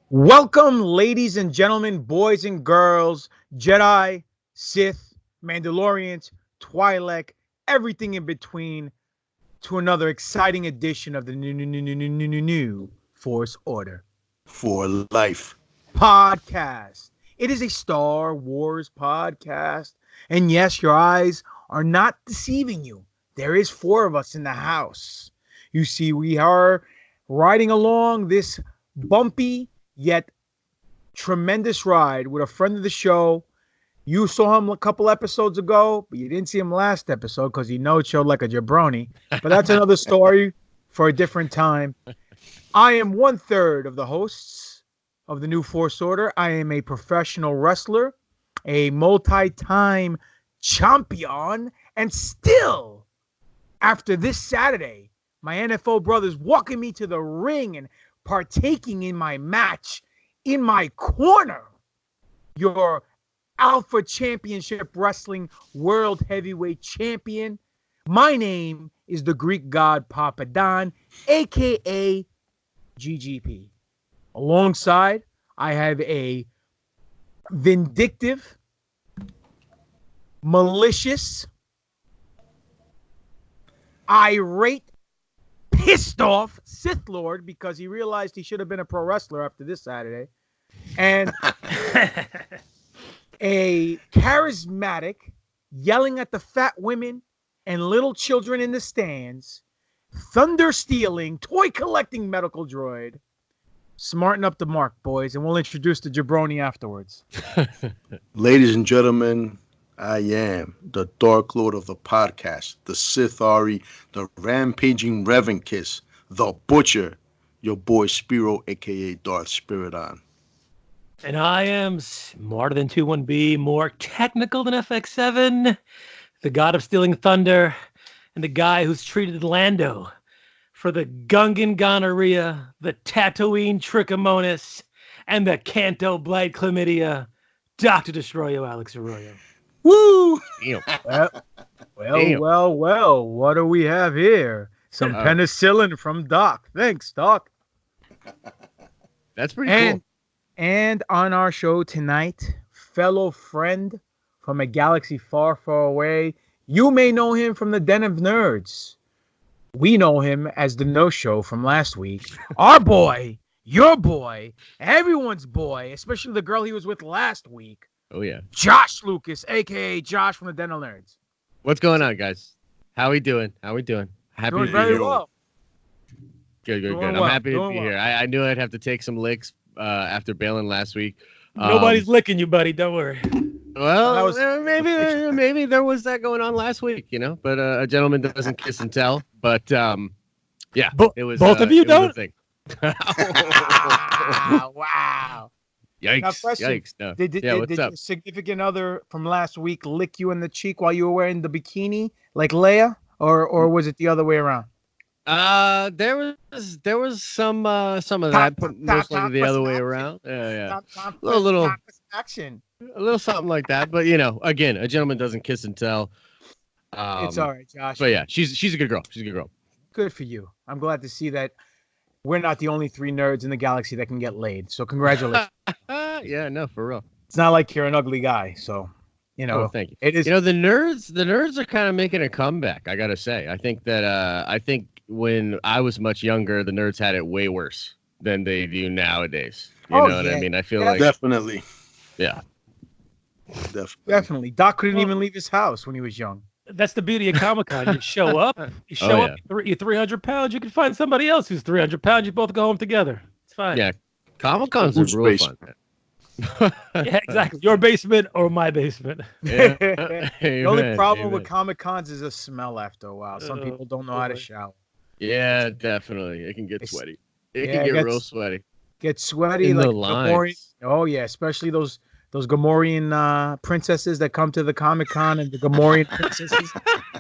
Welcome, ladies and gentlemen, boys and girls, Jedi, Sith, Mandalorians, Twi'lek, everything in between, to another exciting edition of the new Force Order for life podcast. It is a Star Wars podcast, and yes, your eyes are not deceiving you. There is 4 of us in the house. You see, we are riding along this bumpy yet tremendous ride with a friend of the show. You saw him a couple episodes ago, but you didn't see him last episode because he no-showed like a jabroni. But that's another story for a different time. I am 1/3 of the hosts of the New Force Order. I am a professional wrestler, a multi-time champion, and still, after this Saturday, my NFO brothers walking me to the ring and partaking in my match, in my corner, your Alpha Championship Wrestling World Heavyweight Champion. My name is the Greek God Papa Don, a.k.a. GGP. Alongside, I have a vindictive, malicious, irate, pissed off Sith Lord because he realized he should have been a pro wrestler after this Saturday, and a charismatic, yelling at the fat women and little children in the stands, thunder stealing, toy collecting medical droid. Smarten up the mark, boys, and we'll introduce the jabroni afterwards. Ladies and gentlemen, I am the Dark Lord of the podcast, the Sith Ari, the rampaging Reverend Kiss, the Butcher, your boy Spiro, a.k.a. Darth Spiridon. And I am smarter than 21B, more technical than FX7, the god of stealing thunder, and the guy who's treated Lando for the Gungan gonorrhea, the TaTOYine trichomonas, and the Canto blight chlamydia, Dr. Destroyo Alex Arroyo. Woo! Well, what do we have here? Some penicillin from Doc. Thanks, Doc. That's pretty cool. And on our show tonight, fellow friend from a galaxy far, far away. You may know him from the Den of Nerds. We know him as the No-Show from last week. Our boy, your boy, everyone's boy, especially the girl he was with last week. Oh, yeah. Josh Lucas, a.k.a. Josh from the Den of Nerds. What's going on, guys? How we doing? Happy Doing to be very here. well. Good. Doing I'm well. happy to Doing be well. here. I knew I'd have to take some licks after bailing last week. Nobody's licking you, buddy. Don't worry. Well, That was- maybe there was that going on last week, but a gentleman doesn't kiss and tell. But yeah, it was both of you it was a don't? thing. Wow. Yikes! Now, question, Yikes! No. Did what's your up? significant other from last week lick you in the cheek while you were wearing the bikini like Leia, or was it the other way around? There was some of that, but most likely the other way around. Yeah. A little action. A little something like that, but again, a gentleman doesn't kiss and tell. It's all right, Josh. But yeah, she's a good girl. She's a good girl. Good for you. I'm glad to see that we're not the only 3 nerds in the galaxy that can get laid. So congratulations. Yeah, no, for real. It's not like you're an ugly guy. So, Oh, thank you. It is. The nerds are kind of making a comeback. I gotta say, I think when I was much younger, the nerds had it way worse than they do nowadays. You know what I mean? I feel like Definitely. Yeah. Definitely. Doc couldn't even leave his house when he was young. That's the beauty of Comic-Con. You show up, you're 300 pounds, you can find somebody else who's 300 pounds, you both go home together. It's fine. Yeah. Comic-Cons are real fun. Yeah, exactly. Your basement or my basement. Yeah. The only problem with Comic-Cons is a smell after a while. Some people don't know how to shower. Yeah, definitely. It can get sweaty. It Yeah, can get real sweaty. get sweaty In like the a Gamorrean. lines. Oh yeah, especially those Gamorrean princesses that come to the Comic-Con and the Gamorrean princesses.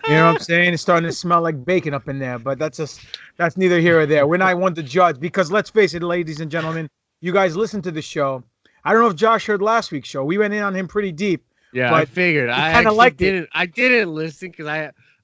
You know what I'm saying? It's starting to smell like bacon up in there, but that's neither here or there. We're not one to judge because let's face it, ladies and gentlemen, you guys listen to the show. I don't know if Josh heard last week's show. We went in on him pretty deep. Yeah, but I figured. I kinda actually liked it. didn't. I didn't listen because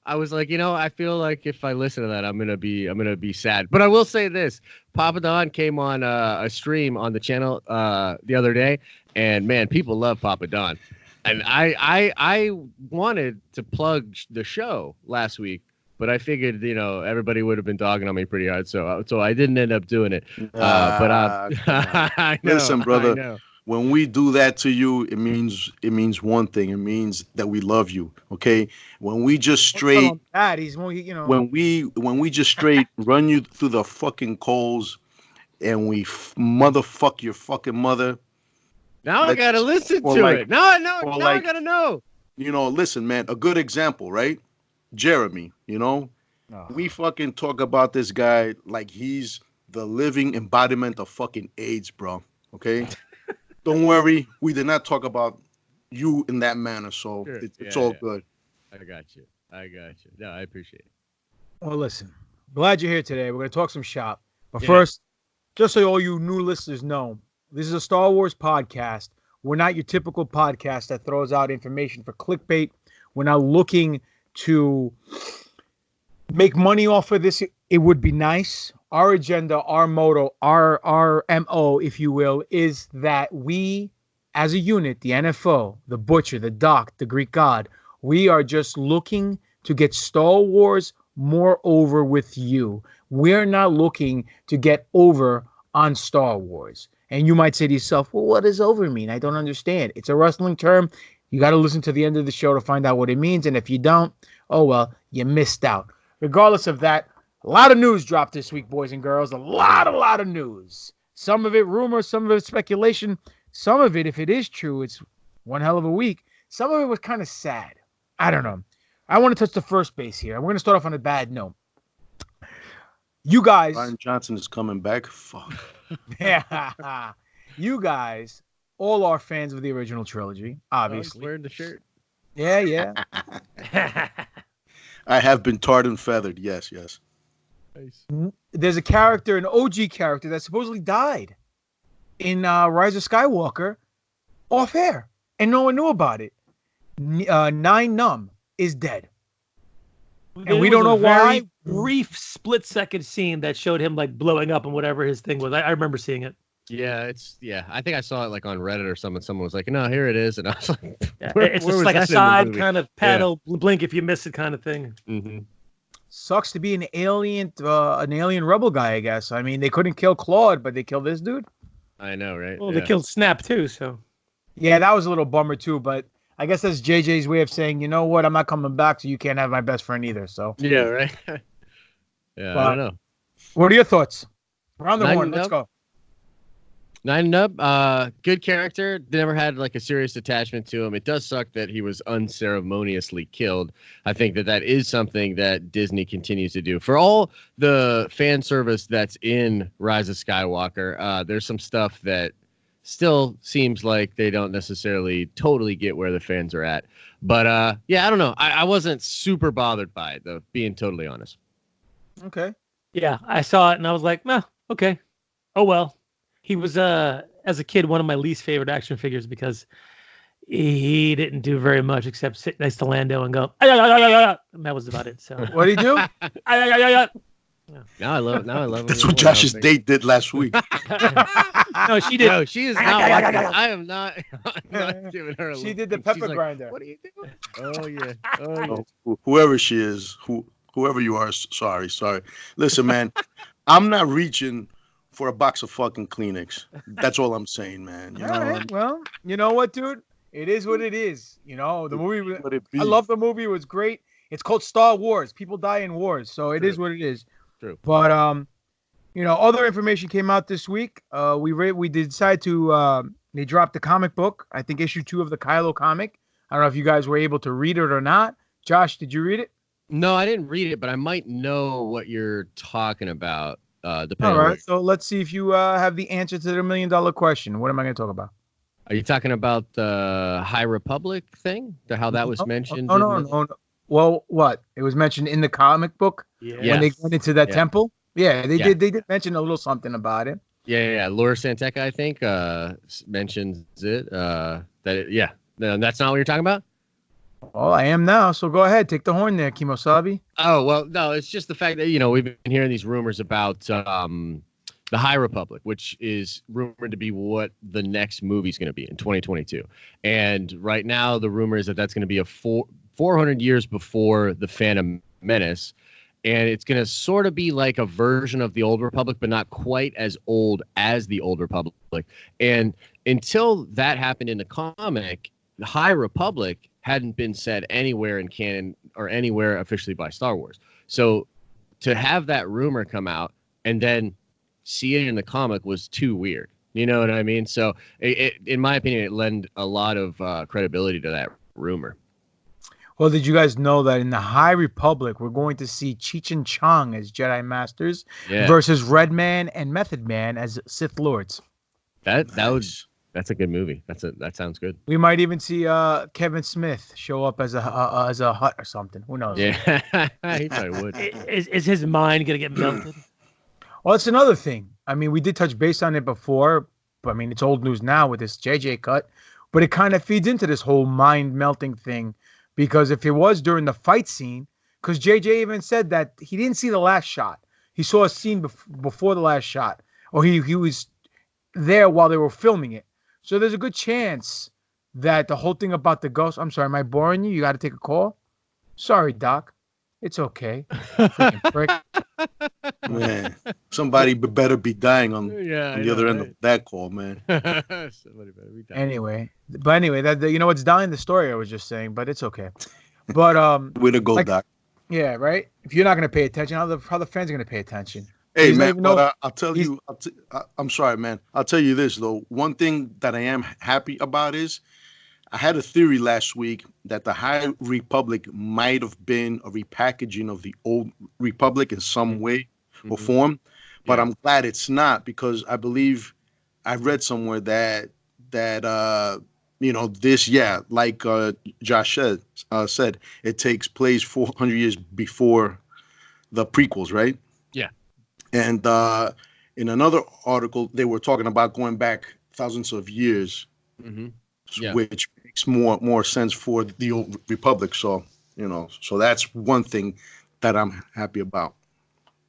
I was like, I feel like if I listen to that, I'm gonna be sad. But I will say this: Papa Don came on a stream on the channel the other day, and man, people love Papa Don. And I wanted to plug the show last week, but I figured everybody would have been dogging on me pretty hard, so I didn't end up doing it. But I know, listen, brother. I know. When we do that to you, it means one thing. It means that we love you. Okay. When we just straight, that he's more, you know. when we just straight run you through the fucking coals, and we motherfuck your fucking mother. Now I gotta listen to it. Now I gotta know. Listen, man. A good example, right? Jeremy. We fucking talk about this guy like he's the living embodiment of fucking AIDS, bro. Okay. Don't worry, we did not talk about you in that manner, so Sure. it's all good. I got you. No, I appreciate it. Well, listen, glad you're here today. We're going to talk some shop. But Yeah. first, just so all you new listeners know, this is a Star Wars podcast. We're not your typical podcast that throws out information for clickbait. We're not looking to make money off of this. It would be nice. Our agenda, our motto, our MO, if you will, is that we, as a unit, the NFO, the Butcher, the Doc, the Greek God, we are just looking to get Star Wars more over with you. We're not looking to get over on Star Wars. And you might say to yourself, well, what does over mean? I don't understand. It's a wrestling term. You got to listen to the end of the show to find out what it means. And if you don't, oh, well, you missed out. Regardless of that, a lot of news dropped this week, boys and girls. A lot of news. Some of it rumors, some of it speculation. Some of it, if it is true, it's one hell of a week. Some of it was kind of sad. I don't know. I want to touch the first base here. We're going to start off on a bad note. You guys. Ryan Johnson is coming back. Fuck. Yeah. You guys all are fans of the original trilogy, obviously. Wearing the shirt. Yeah. I have been tarred and feathered. Yes. Nice. There's a character, an OG character that supposedly died in Rise of Skywalker off air, and no one knew about it. Nine Numb is dead. And we don't know why. Brief split-second scene that showed him like blowing up and whatever his thing was. I remember seeing it. Yeah, I think I saw it like on Reddit or something. Someone was like, "No, here it is," and I was like, Yeah, where it's was just like that a in the side movie? kind of paddle, blink if you miss it kind of thing. Mm-hmm. Sucks to be an alien rebel guy, I guess. I mean, they couldn't kill Claude, but they killed this dude. I know, right? Well, they killed Snap too, so. Yeah, that was a little bummer too, but I guess that's JJ's way of saying, you know what, I'm not coming back, so you can't have my best friend either. So Yeah, right. Yeah, I don't know. What are your thoughts? Round the Nine horn, let's Nub? go. Nine Nub, good character. Never had like a serious attachment to him. It does suck that he was unceremoniously killed. I think that is something that Disney continues to do. For all the fan service that's in Rise of Skywalker, there's some stuff that still seems like they don't necessarily totally get where the fans are at. But yeah, I don't know. I wasn't super bothered by it, though, being totally honest. Okay. Yeah, I saw it and I was like, nah, okay. Oh, well. He was, as a kid, one of my least favorite action figures because he didn't do very much except sit next to Lando and go, and that was about it. So What did he do? Now I love him. That's what Josh's date did last week. No, she did. No, she is not watching. I am not, not giving her a She look. did the She's pepper like, grinder. What are you doing? Oh, yeah. Oh, yeah. Whoever she is, whoever you are, sorry. Listen, man, I'm not reaching for a box of fucking Kleenex. That's all I'm saying, man. You know, All right. Well, you know what, dude? It is what it is. You know, the movie. Let it be. I love the movie. It was great. It's called Star Wars. People die in wars, so it is what it is. True. But you know, other information came out this week. We decided to they dropped the comic book. I think issue 2 of the Kylo comic. I don't know if you guys were able to read it or not. Josh, did you read it? No, I didn't read it, but I might know what you're talking about. depending All on right. So let's see if you have the answer to the $1 million question. What am I going to talk about? Are you talking about the High Republic thing? How that was mentioned? No. Well, what? It was mentioned in the comic book when they went into that temple. Yeah, they did. They did mention a little something about it. Yeah. Laura Santeca, I think, mentions it. No, that's not what you're talking about? Well, I am now. So go ahead. Take the horn there, Kimosabi. Oh, well, no, it's just the fact that, we've been hearing these rumors about the High Republic, which is rumored to be what the next movie is going to be in 2022. And right now, the rumor is that that's going to be 400 years before the Phantom Menace. And it's going to sort of be like a version of the Old Republic, but not quite as old as the Old Republic. And until that happened in the comic, the High Republic hadn't been said anywhere in canon or anywhere officially by Star Wars. So to have that rumor come out and then see it in the comic was too weird. You know what I mean? So in my opinion, it lent a lot of credibility to that rumor. Well, did you guys know that in the High Republic, we're going to see Cheech and Chong as Jedi Masters versus Red Man and Method Man as Sith Lords? That's a good movie. That sounds good. We might even see Kevin Smith show up as a Hutt or something. Who knows? Yeah, he probably would. Is his mind gonna get melted? Well, it's another thing. I mean, we did touch base on it before, but I mean, it's old news now with this JJ cut. But it kind of feeds into this whole mind melting thing, because if it was during the fight scene, because JJ even said that he didn't see the last shot. He saw a scene before the last shot, or he was there while they were filming it. So there's a good chance that the whole thing about the ghost. I'm sorry, am I boring you? You got to take a call? Sorry, Doc. It's okay. Freaking prick. Man, somebody better be dying on the other end of that call, man. Somebody better be dying. Anyway, that you know what's dying? The story I was just saying, but it's okay. But way to go, Doc. Yeah, right. If you're not gonna pay attention, how the fans are gonna pay attention? Hey, man, but I'll tell you, I'm sorry, man. I'll tell you this, though. One thing that I am happy about is I had a theory last week that the High Republic might have been a repackaging of the Old Republic in some way or form, but I'm glad it's not, because I believe I read somewhere that this, like Josh said, it takes place 400 years before the prequels, right? Yeah. And in another article, they were talking about going back thousands of years, which makes more sense for the Old Republic. So, so that's one thing that I'm happy about.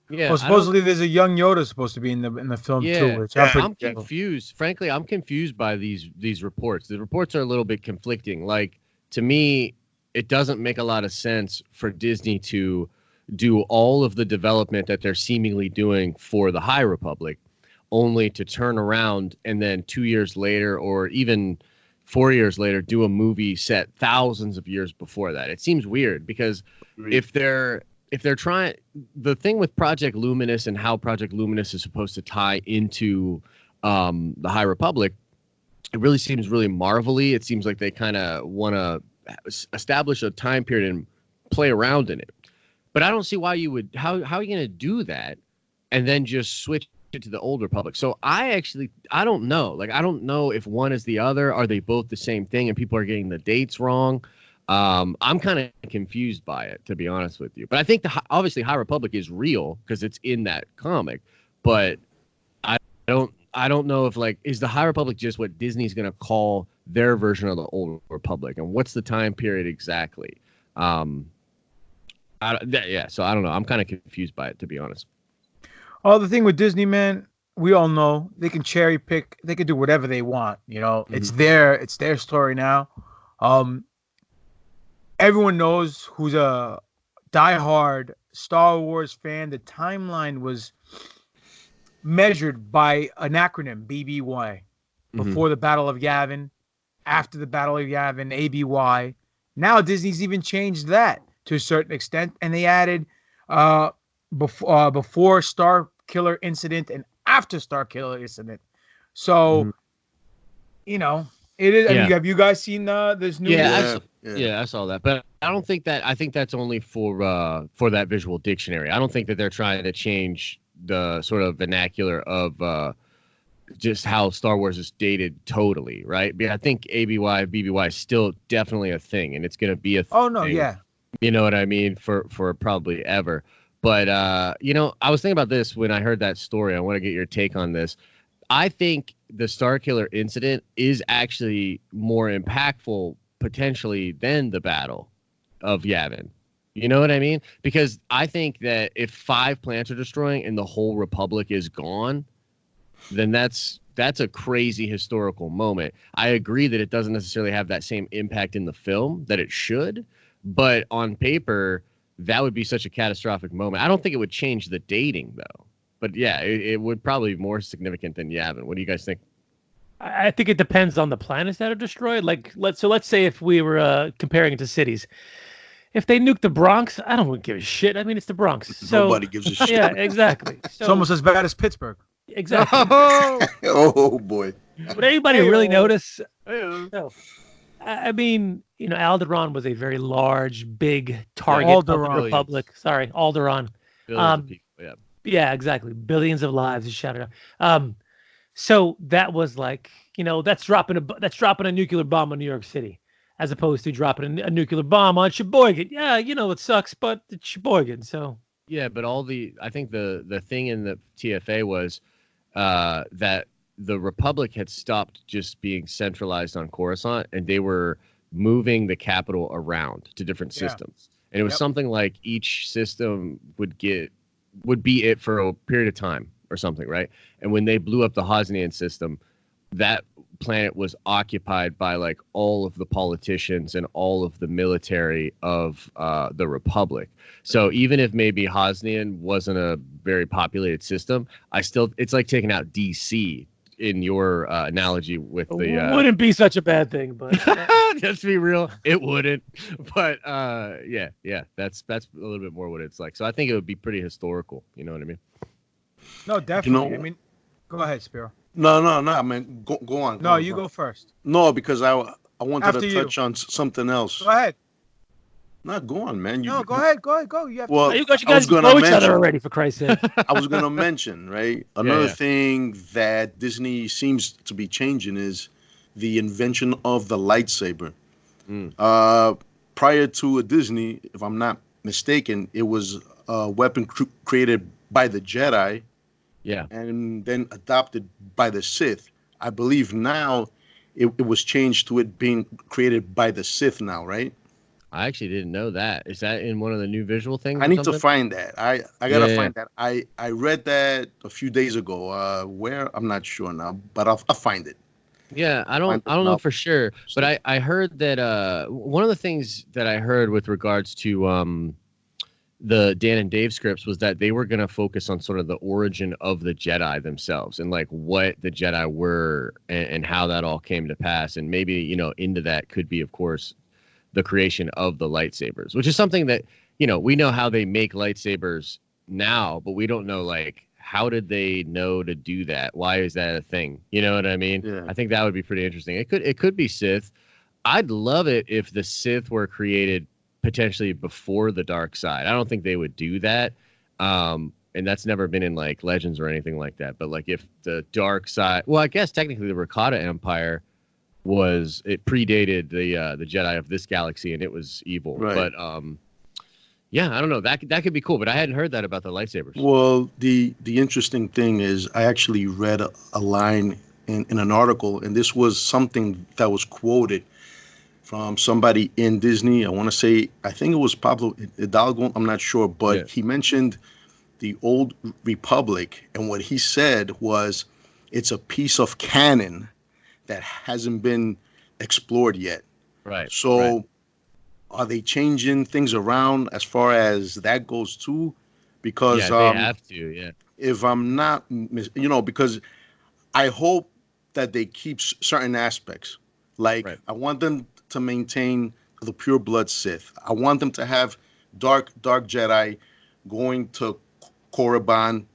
Yeah. Well, supposedly there's a young Yoda supposed to be in the film too. Which I'm confused. Frankly, I'm confused by these reports. The reports are a little bit conflicting. Like, to me, it doesn't make a lot of sense for Disney to do all of the development that they're seemingly doing for the High Republic, only to turn around and then 2 years later, or even 4 years later, do a movie set thousands of years before that. It seems weird, because if they're trying, the thing with Project Luminous and how Project Luminous is supposed to tie into the High Republic, it really seems really Marvel-y. It seems like they kind of want to establish a time period and play around in it. But I don't see why you would. How are you going to do that and then just switch it to the Old Republic? So I don't know. Like, I don't know if one is the other. Are they both the same thing and people are getting the dates wrong? I'm kind of confused by it, to be honest with you. But I think obviously High Republic is real because it's in that comic. But I don't know if, like, is the High Republic just what Disney's going to call their version of the Old Republic, and what's the time period exactly? So I don't know. I'm kind of confused by it, to be honest. Oh, the thing with Disney, man, we all know they can cherry pick. They can do whatever they want. It's their story now. Everyone knows who's a diehard Star Wars fan. The timeline was measured by an acronym, BBY. Before the Battle of Yavin, after the Battle of Yavin, ABY. Now Disney's even changed that to a certain extent, and they added before Star Killer Incident and after Star Killer Incident. So, it is. I mean, have you guys seen this new? Yeah, I saw that, but I don't think that. I think that's only for that visual dictionary. I don't think that they're trying to change the sort of vernacular of just how Star Wars is dated totally, right? But I think ABY, BBY is still definitely a thing, and it's going to be a thing. Oh no, yeah. You know what I mean? For probably ever. But, I was thinking about this when I heard that story. I want to get your take on this. I think the Starkiller incident is actually more impactful potentially than the Battle of Yavin. You know what I mean? Because I think that if 5 planets are destroying and the whole Republic is gone, then that's a crazy historical moment. I agree that it doesn't necessarily have that same impact in the film that it should, but on paper, that would be such a catastrophic moment. I don't think it would change the dating, though. But yeah, it would probably be more significant than Yavin. What do you guys think? I think it depends on the planets that are destroyed. Like, let's say if we were comparing it to cities, if they nuke the Bronx, I don't give a shit. I mean, it's the Bronx. So, Nobody gives a shit. Yeah, exactly. So, It's almost as bad as Pittsburgh. exactly. Oh boy. Would anybody really notice? Hey-o. No. I mean, Alderaan was a very large, big target of the Alderaan. Republic. Sorry, Alderaan. Billions of people, yeah. Yeah, exactly. Billions of lives is shouted out. So that was like, that's dropping a nuclear bomb on New York City, as opposed to dropping a nuclear bomb on Sheboygan. Yeah, it sucks, but it's Sheboygan. So Yeah, but I think the thing in the TFA was that the Republic had stopped just being centralized on Coruscant, and they were moving the capital around to different systems. And it was something like each system would be it for a period of time or something, right? And when they blew up the Hosnian system, that planet was occupied by like all of the politicians and all of the military of the Republic. So even if maybe Hosnian wasn't a very populated system, it's like taking out DC in your analogy with the wouldn't be such a bad thing, but just to be real, it wouldn't. But yeah, that's a little bit more what it's like. So I think it would be pretty historical. You know what I mean? No, definitely. I mean, go ahead, Spiro. No. I mean, go on. No, you go first. No, because I wanted After to touch on something else. Go ahead. No, go on, man. No, go ahead. Go. You have Well, you guys I was gonna know each other mention- already, for Christ's sake. I was going to mention, right? Another Yeah. thing that Disney seems to be changing is the invention of the lightsaber. Prior to Disney, if I'm not mistaken, it was a weapon created by the Jedi Yeah. and then adopted by the Sith. I believe now it was changed to it being created by the Sith now, right? I actually didn't know that. Is that in one of the new visual things? I or need to something? find that. I gotta Yeah. find that. I read that a few days ago. Where I'm not sure now, but I'll find it. Yeah, I Find don't it know now. for sure, but I heard that one of the things that I heard with regards to the Dan and Dave scripts was that they were going to focus on sort of the origin of the Jedi themselves and like what the Jedi were and how that all came to pass, and maybe into that could be, of course, the creation of the lightsabers, which is something that we know how they make lightsabers now, but we don't know like how did they know to do that? Why is that a thing? You know what I mean? Yeah. I think that would be pretty interesting. It could be Sith. I'd love it if the Sith were created potentially before the dark side. I don't think they would do that. And that's never been in like Legends or anything like that. But like if the dark side, well, I guess technically the Rakata Empire it predated the Jedi of this galaxy and it was evil. Right. But yeah, I don't know. That could be cool, but I hadn't heard that about the lightsabers. Well, the interesting thing is I actually read a line in an article, and this was something that was quoted from somebody in Disney. I think it was Pablo Hidalgo. I'm not sure, but Yeah. he mentioned the old Republic, and what he said was it's a piece of canon that hasn't been explored yet. Right. So right. are they changing things around as far as that goes too? Because Yeah, they have to. Yeah. if I'm not, because I hope that they keep certain aspects. Like Right. I want them to maintain the pure blood Sith. I want them to have dark Jedi going to Korriban,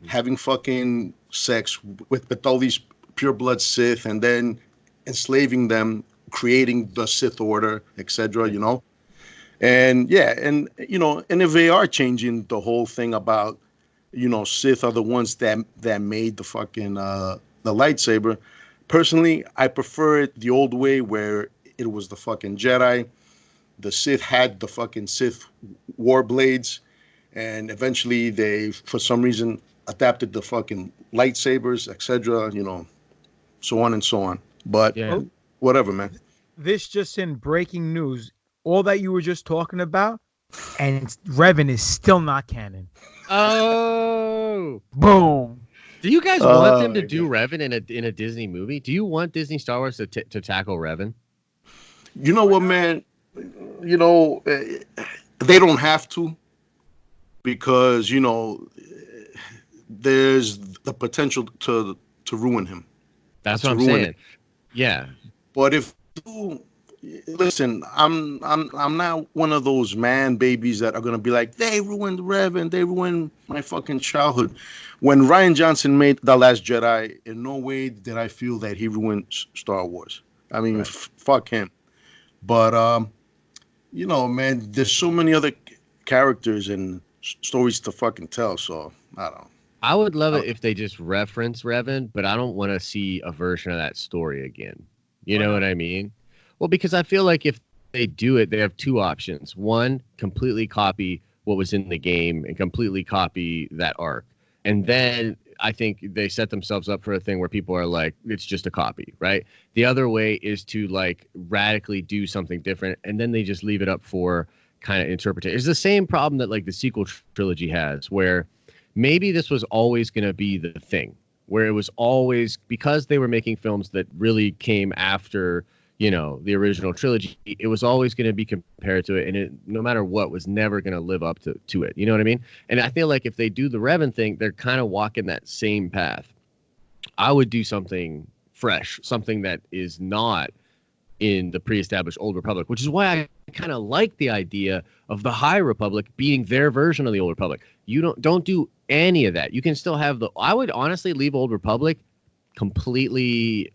having fucking sex with all these pure blood Sith, and then enslaving them, creating the Sith Order, etc. And yeah, and if they are changing the whole thing about Sith are the ones that made the fucking the lightsaber. Personally, I prefer it the old way where it was the fucking Jedi. The Sith had the fucking Sith war blades, and eventually they, for some reason, adapted the fucking lightsabers, etc. So on and so on. But Yeah. whatever, man. This just in breaking news. All that you were just talking about, and Revan is still not canon. Oh, Boom. do you guys want them to my do God. Revan in a Disney movie? Do you want Disney Star Wars to tackle Revan? You know what, man? They don't have to, because there's the potential to ruin him. That's To what I'm ruin saying. it. Yeah. But if listen, I'm not one of those man babies that are gonna be like, they ruined Revan, they ruined my fucking childhood. When Ryan Johnson made The Last Jedi, in no way did I feel that he ruined Star Wars. I mean, Right. fuck him. But man, there's so many other characters and stories to fucking tell. So I don't know. I would love it if they just reference Revan, but I don't want to see a version of that story again. You know what I mean? Well, because I feel like if they do it, they have two options. One, completely copy what was in the game and completely copy that arc. And then I think they set themselves up for a thing where people are like, it's just a copy, right? The other way is to like radically do something different, and then they just leave it up for kind of interpretation. It's the same problem that like the sequel trilogy has, where maybe this was always going to be the thing, where it was always, because they were making films that really came after, the original trilogy, it was always going to be compared to it, and it, no matter what, was never going to live up to it. You know what I mean? And I feel like if they do the Revan thing, they're kind of walking that same path. I would do something fresh, something that is not in the pre-established Old Republic, which is why I kind of like the idea of the High Republic being their version of the Old Republic. You don't do any of that. You can still have I would honestly leave Old Republic completely,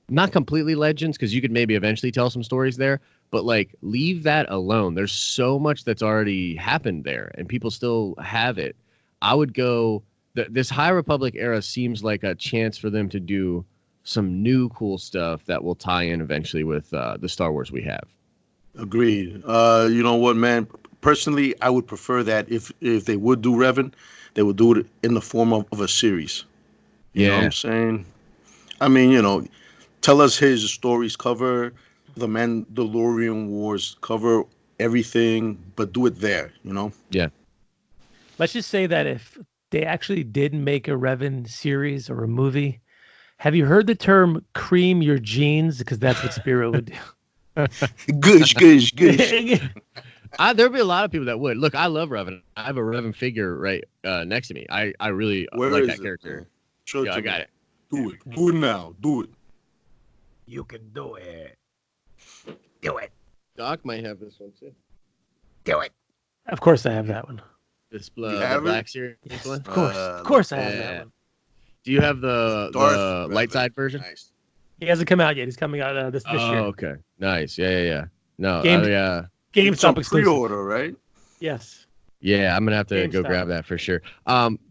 not completely Legends, because you could maybe eventually tell some stories there, but like leave that alone. There's so much that's already happened there, and people still have it. I would go. This High Republic era seems like a chance for them to do some new cool stuff that will tie in eventually with the Star Wars we have. Agreed. You know what, man? Personally, I would prefer that if they would do Revan, they would do it in the form of a series. You know what I'm saying? I mean, tell us his stories, cover the Mandalorian Wars, cover everything, but do it there, Yeah. Let's just say that if they actually did make a Revan series or a movie, have you heard the term cream your jeans? Because that's what Spiro would do. Gush. There'd be a lot of people that would. Look, I love Revan. I have a Revan figure right next to me. I really Where like is that it, character. man? Show it Yeah, to I got me. it. Do it. Do it now. Do it. You can do it. Do it. Doc might have this one too. Do it. Of course I have that one. This You the have Black it? Series Yes, one. of course I have yeah. that one. Do you have the Darth light Revan. side version? Nice. He hasn't come out yet. He's coming out this Oh, year. okay. Nice. Yeah. No, Game- yeah. It's on GameStop exclusive. pre-order, right? Yes. Yeah, I'm gonna have to go GameStop. grab that for sure.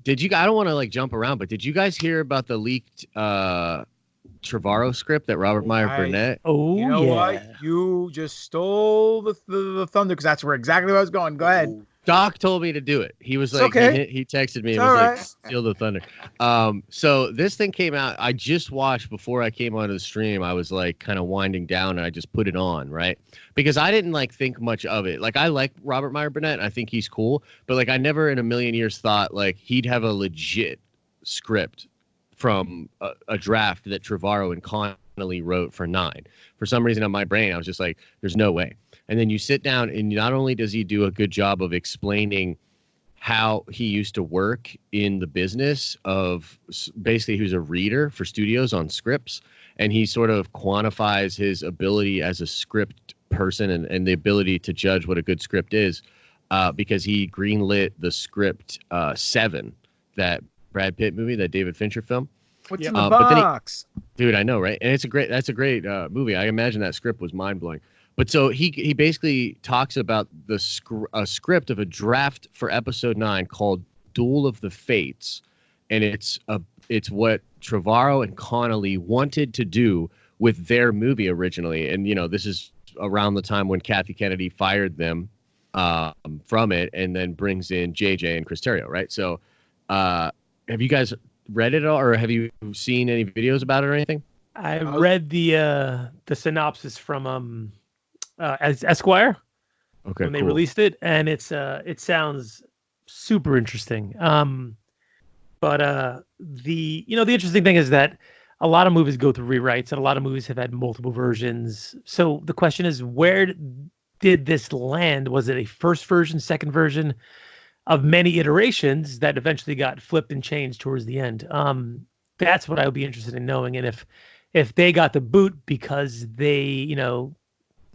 Did you? I don't want to like jump around, but did you guys hear about the leaked Trevorrow script that Robert Meyer Burnett? Oh, You know yeah. what? You just stole the thunder, because that's where exactly where I was going. Go ahead. Doc told me to do it. He was It's like, okay. he texted me It's and was all like, right. steal the thunder. So this thing came out. I just watched before I came onto the stream. I was like kind of winding down and I just put it on, right? Because I didn't like think much of it. Like I like Robert Meyer Burnett. I think he's cool, but like I never in a million years thought like he'd have a legit script from a draft that Trevorrow and Connolly wrote for 9. For some reason in my brain, I was just like, there's no way. And then you sit down and not only does he do a good job of explaining how he used to work in the business of basically he was a reader for studios on scripts, and he sort of quantifies his ability as a script person and the ability to judge what a good script is because he greenlit the script 7, that Brad Pitt movie, that David Fincher film. What's Yep. in the But then box? Dude, I know, right? And that's a great movie. I imagine that script was mind-blowing. But so he basically talks about a script of a draft for episode 9 called Duel of the Fates, and it's what Trevorrow and Connolly wanted to do with their movie originally. And this is around the time when Kathy Kennedy fired them from it, and then brings in JJ and Chris Terrio, right? So, have you guys read it all, or have you seen any videos about it or anything? I read the synopsis from Esquire. Okay, when they cool. released it, and it sounds super interesting. But the interesting thing is that a lot of movies go through rewrites, and a lot of movies have had multiple versions. So the question is, where did this land? Was it a first version, second version of many iterations that eventually got flipped and changed towards the end? That's what I would be interested in knowing. And if they got the boot because they,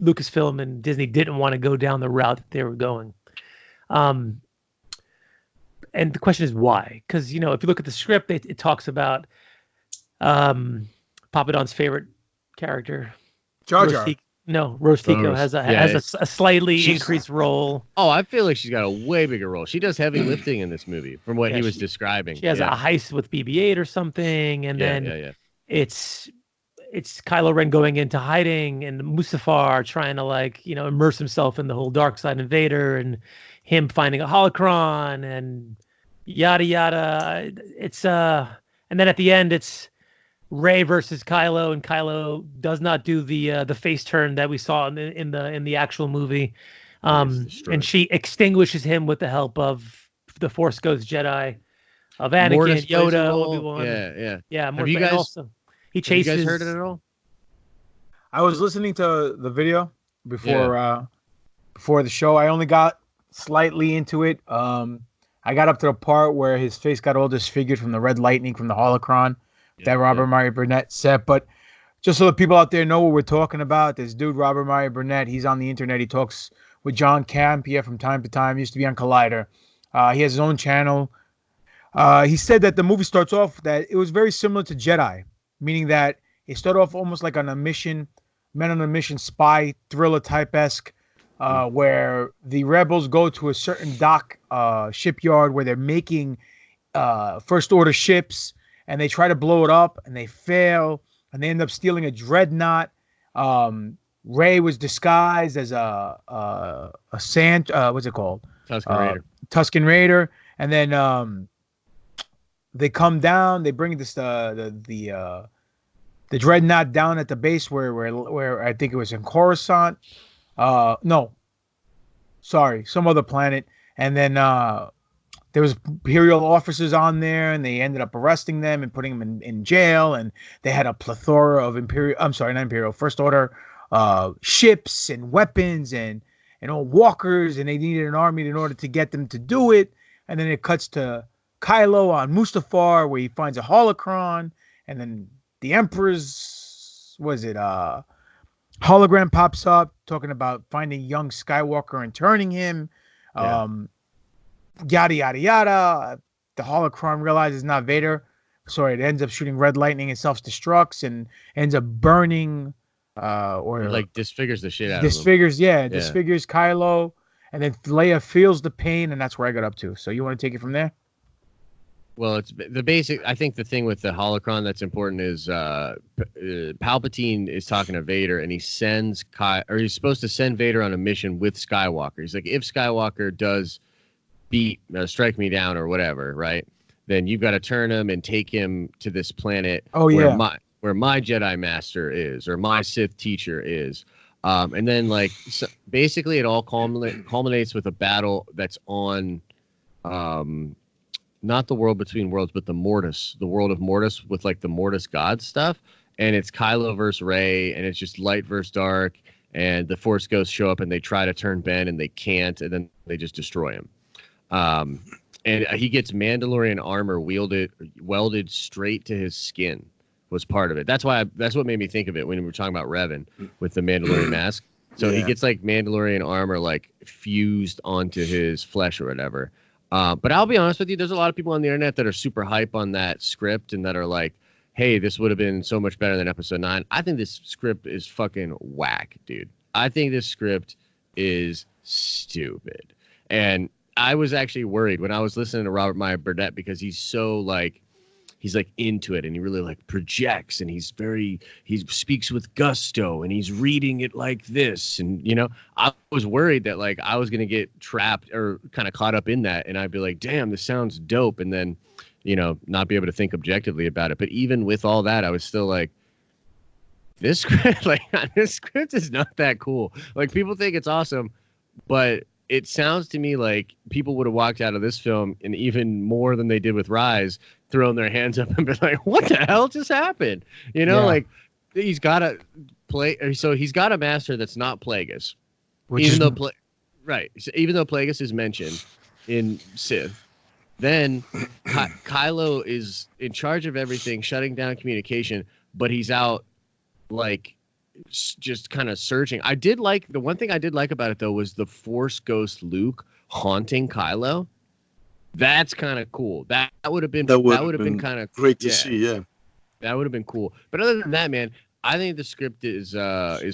Lucasfilm and Disney didn't want to go down the route that they were going. And the question is why? Because, if you look at the script, it talks about Papa Don's favorite character. Jar Jar. Rose Tico has a slightly increased role. Oh, I feel like she's got a way bigger role. She does heavy lifting in this movie from what he was describing. She has a heist with BB-8 or something, and then it's Kylo Ren going into hiding, and Mustafar trying to immerse himself in the whole dark side of Vader, and him finding a holocron, and yada yada. It's and then at the end it's Rey versus Kylo, and Kylo does not do the face turn that we saw in the actual movie, and she extinguishes him with the help of the Force Ghost Jedi, of Anakin, Yoda, Obi-Wan. Yeah. Have you guys? He chases. Have you guys heard it at all? I was listening to the video before the show. I only got slightly into it. I got up to the part where his face got all disfigured from the red lightning from the holocron that Robert Mario Burnett said. But just so the people out there know what we're talking about, this dude Robert Mario Burnett, he's on the internet. He talks with John Campea from time to time. He used to be on Collider. He has his own channel. He said that the movie starts off that it was very similar to Jedi, meaning that it started off almost like on a mission, men on a mission, spy thriller type-esque, where the rebels go to a certain dock shipyard where they're making first order ships, and they try to blow it up and they fail, and they end up stealing a dreadnought. Rey was disguised as a sand, what's it called? Tusken Raider. Tusken Raider, and then they come down. They bring this the dreadnought down at the base where I think it was in Coruscant. No, sorry, some other planet. And then there was Imperial officers on there, and they ended up arresting them and putting them in jail. And they had a plethora of First Order ships and weapons and all walkers, and they needed an army in order to get them to do it. And then it cuts to Kylo on Mustafar, where he finds a holocron, and then the Emperor's hologram pops up, talking about finding young Skywalker and turning him. Yada yada yada. The holocron realizes not Vader. Sorry, it ends up shooting red lightning and self-destructs and ends up burning or like disfigures the shit out of him. Disfigures Kylo, and then Leia feels the pain, and that's where I got up to. So you want to take it from there? Well, it's the basic. I think the thing with the holocron that's important is Palpatine is talking to Vader, and he sends he's supposed to send Vader on a mission with Skywalker. He's like, if Skywalker does strike me down or whatever, right? Then you've got to turn him and take him to this planet where my Jedi Master is, or my Sith teacher is. And then basically it all culminates with a battle that's on not the world between worlds, but the world of Mortis, with the Mortis god stuff. And it's Kylo versus Rey, and it's just light versus dark, and the Force Ghosts show up and they try to turn Ben and they can't, and then they just destroy him. And he gets Mandalorian armor welded straight to his skin was part of it. That's what made me think of it when we were talking about Revan with the Mandalorian mask. So he gets Mandalorian armor fused onto his flesh or whatever. But I'll be honest with you, there's a lot of people on the internet that are super hype on that script and that are like, hey, this would have been so much better than episode 9. I think this script is fucking whack, dude. I think this script is stupid. And I was actually worried when I was listening to Robert Meyer Burnett because he's so like into it and he really like projects and he speaks with gusto and he's reading it like this. And, you know, I was worried that like I was going to get trapped or kind of caught up in that. And I'd be like, damn, this sounds dope. And then, you know, not be able to think objectively about it. But even with all that, I was still like, this script is not that cool. Like people think it's awesome, but it sounds to me like people would have walked out of this film and even more than they did with Rise, throwing their hands up and been like, what the hell just happened? You know, like he's got to play. So he's got a master that's not Plagueis. Even though Plagueis is mentioned in Sith, then Kylo is in charge of everything, shutting down communication, but he's out like just kind of searching. The one thing I did like about it though was the Force ghost Luke haunting Kylo. That's kind of cool. That would have been kind of great to see. Yeah, that would have been cool. But other than that, man, I think the script is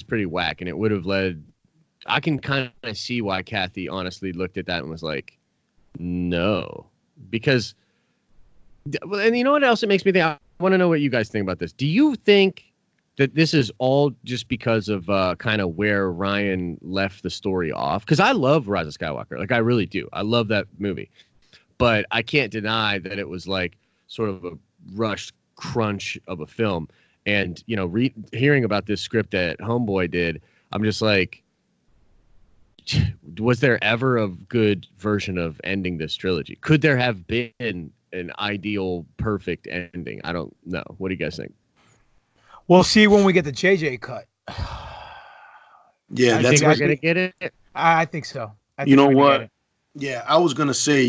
pretty whack, and it would have led. I can kind of see why Kathy honestly looked at that and was like, no, because. And you know what else it makes me think? I want to know what you guys think about this. Do you think that this is all just because of kind of where Ryan left the story off? Because I love Rise of Skywalker. Like, I really do. I love that movie. But I can't deny that it was like sort of a rushed crunch of a film. And, you know, hearing about this script that Homeboy did, I'm just like, was there ever a good version of ending this trilogy? Could there have been an ideal, perfect ending? I don't know. What do you guys think? We'll see when we get the JJ cut. Yeah, I think we're gonna get it. I think so. You know what? Yeah, I was gonna say.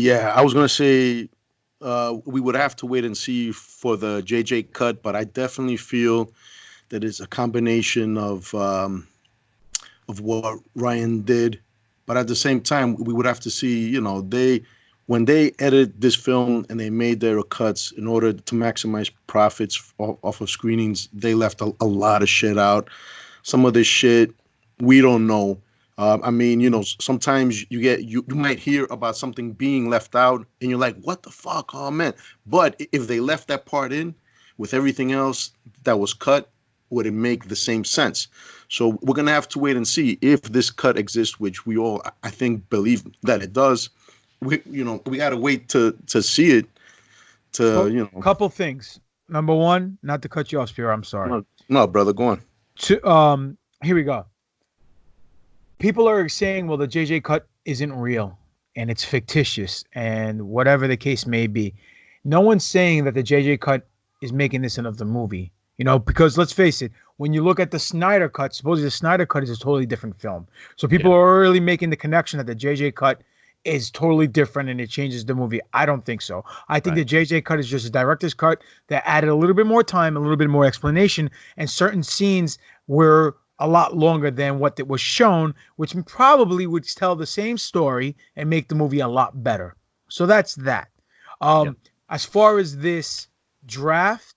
We would have to wait and see for the JJ cut, but I definitely feel that it's a combination of what Ryan did, but at the same time, we would have to see. You know, when they edited this film and they made their cuts in order to maximize profits off of screenings, they left a lot of shit out. Some of this shit we don't know. I mean, you know, sometimes you might hear about something being left out and you're like, what the fuck? Oh, man. But if they left that part in with everything else that was cut, would it make the same sense? So we're going to have to wait and see if this cut exists, which we all, I think, believe that it does. We got to wait to see it. Couple things. Number one, not to cut you off, Spiro. I'm sorry. No, brother, go on. Here we go. People are saying, well, the JJ cut isn't real and it's fictitious and whatever the case may be. No one's saying that the JJ cut is making this another movie. You know, because let's face it, when you look at the Snyder cut, supposedly the Snyder cut is a totally different film. So people are really making the connection that the JJ cut is totally different and it changes the movie. I don't think so. I think the JJ cut is just a director's cut that added a little bit more time, a little bit more explanation, and certain scenes were a lot longer than what it was shown, which probably would tell the same story and make the movie a lot better. So that's that. As far as this draft,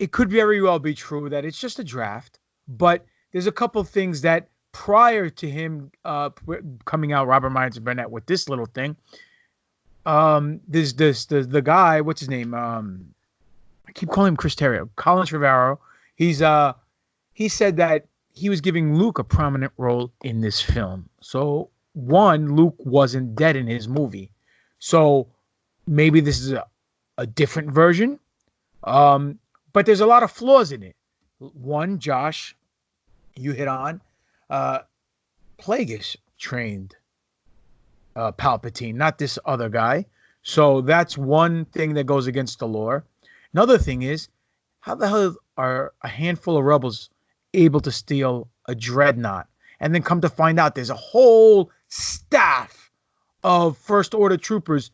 it could very well be true that it's just a draft, but there's a couple of things that prior to him coming out, Robert Myers Burnett, with this little thing, there's the guy, what's his name? I keep calling him Chris Terrio, Colin Trevorrow. He said that he was giving Luke a prominent role in this film. So one, Luke wasn't dead in his movie. So maybe this is a different version. But there's a lot of flaws in it. One, Josh, you hit on, Plagueis trained Palpatine, not this other guy. So that's one thing that goes against the lore. Another thing is, how the hell are a handful of rebels able to steal a dreadnought? And then come to find out there's a whole staff of First Order troopers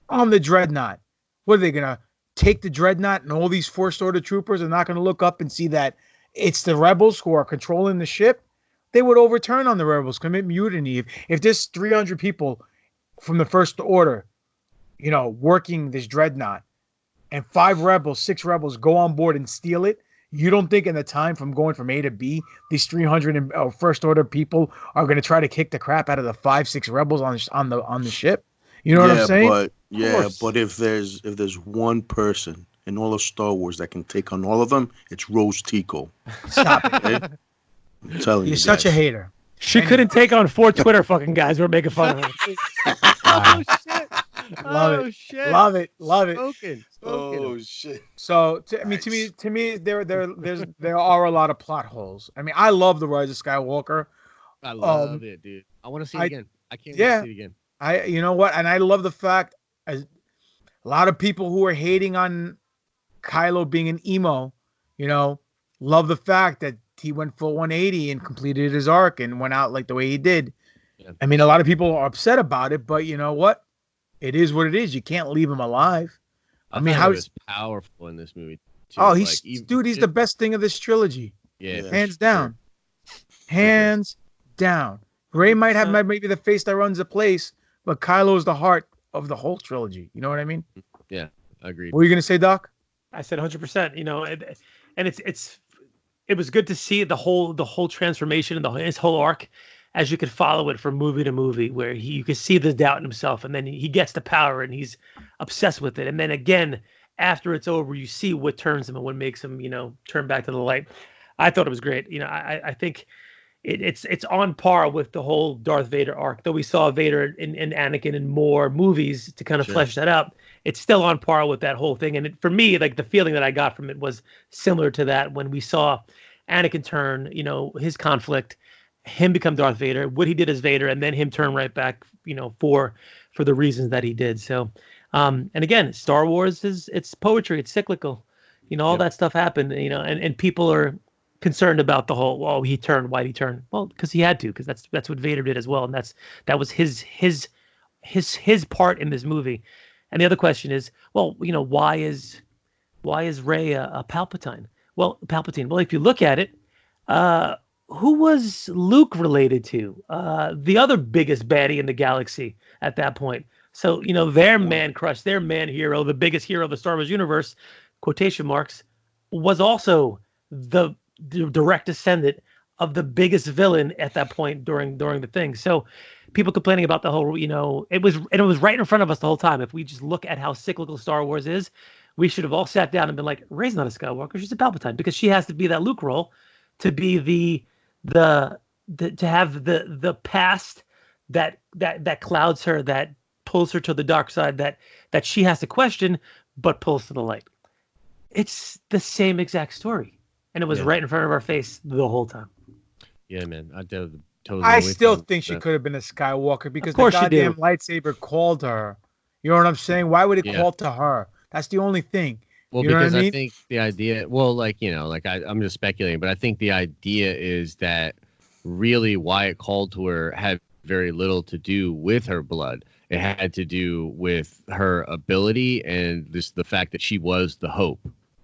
on the dreadnought. What are they going to take the dreadnought and all these First Order troopers are not going to look up and see that it's the rebels who are controlling the ship? They would overturn on the rebels, commit mutiny. If there's 300 people from the First Order, working this dreadnought, and 6 rebels go on board and steal it, You don't think in the time from going from A to B, these 300 first order people are going to try to kick the crap out of the 5-6 rebels on the ship? You know what I'm saying? But if there's one person in all of Star Wars that can take on all of them, it's Rose Tico. Stop it. Okay? I'm telling you, You're such a hater. She couldn't take on 4 Twitter fucking guys who were making fun of her. Oh shit! Love Oh it. shit! Love it. Love it. Spoken. Oh shit! So Nice. to me, there are a lot of plot holes. I mean, I love the Rise of Skywalker. I love it, dude. I want to see it again. I can't wait to see it again. You know what? And I love the fact as a lot of people who are hating on Kylo being an emo, love the fact that he went full 180 and completed his arc and went out like the way he did. Yeah. I mean, a lot of people are upset about it, but you know what? It is what it is. You can't leave him alive. I mean, how is powerful in this movie? Too. Oh, he's the best thing of this trilogy. Yeah, hands down. Hands down. Rey might have maybe the face that runs the place, but Kylo's the heart of the whole trilogy. You know what I mean? Yeah, agreed. What were you gonna say, Doc? I said 100%. And it was good to see the whole transformation and his whole arc, as you could follow it from movie to movie, where you could see the doubt in himself, and then he gets the power and he's obsessed with it, and then again after it's over, you see what turns him and what makes him turn back to the light. I thought it was great. I think it's on par with the whole Darth Vader arc, though we saw Vader and Anakin in more movies to kind of flesh that out. It's still on par with that whole thing. And for me, like the feeling that I got from it was similar to that when we saw Anakin turn, his conflict, him become Darth Vader, what he did as Vader, and then him turn right back, for the reasons that he did. So, and again, Star Wars it's poetry, it's cyclical, all that stuff happened, and people are concerned about the whole, why'd he turn? Well, because he had to, because that's what Vader did as well, and that was his part in this movie. And the other question is, well, why is Rey a Palpatine? Well, if you look at it, who was Luke related to? The other biggest baddie in the galaxy at that point. So, their man crush, their man hero, the biggest hero of the Star Wars universe, quotation marks, was also the direct descendant of the biggest villain at that point during the thing. So people complaining about the whole, it was right in front of us the whole time. If we just look at how cyclical Star Wars is, we should have all sat down and been like, Rey's not a Skywalker, she's a Palpatine, because she has to be that Luke role to be to have the past that clouds her, that pulls her to the dark side, that she has to question but pulls to the light. It's the same exact story, and it was right in front of our face the whole time. Yeah, man, I totally. I still think she could have been a Skywalker because the goddamn lightsaber called to her. You know what I'm saying? Why would it call to her? That's the only thing. Well, because I think the idea, I'm just speculating, but I think the idea is that really why it called to her had very little to do with her blood. It had to do with her ability and the fact that she was the hope.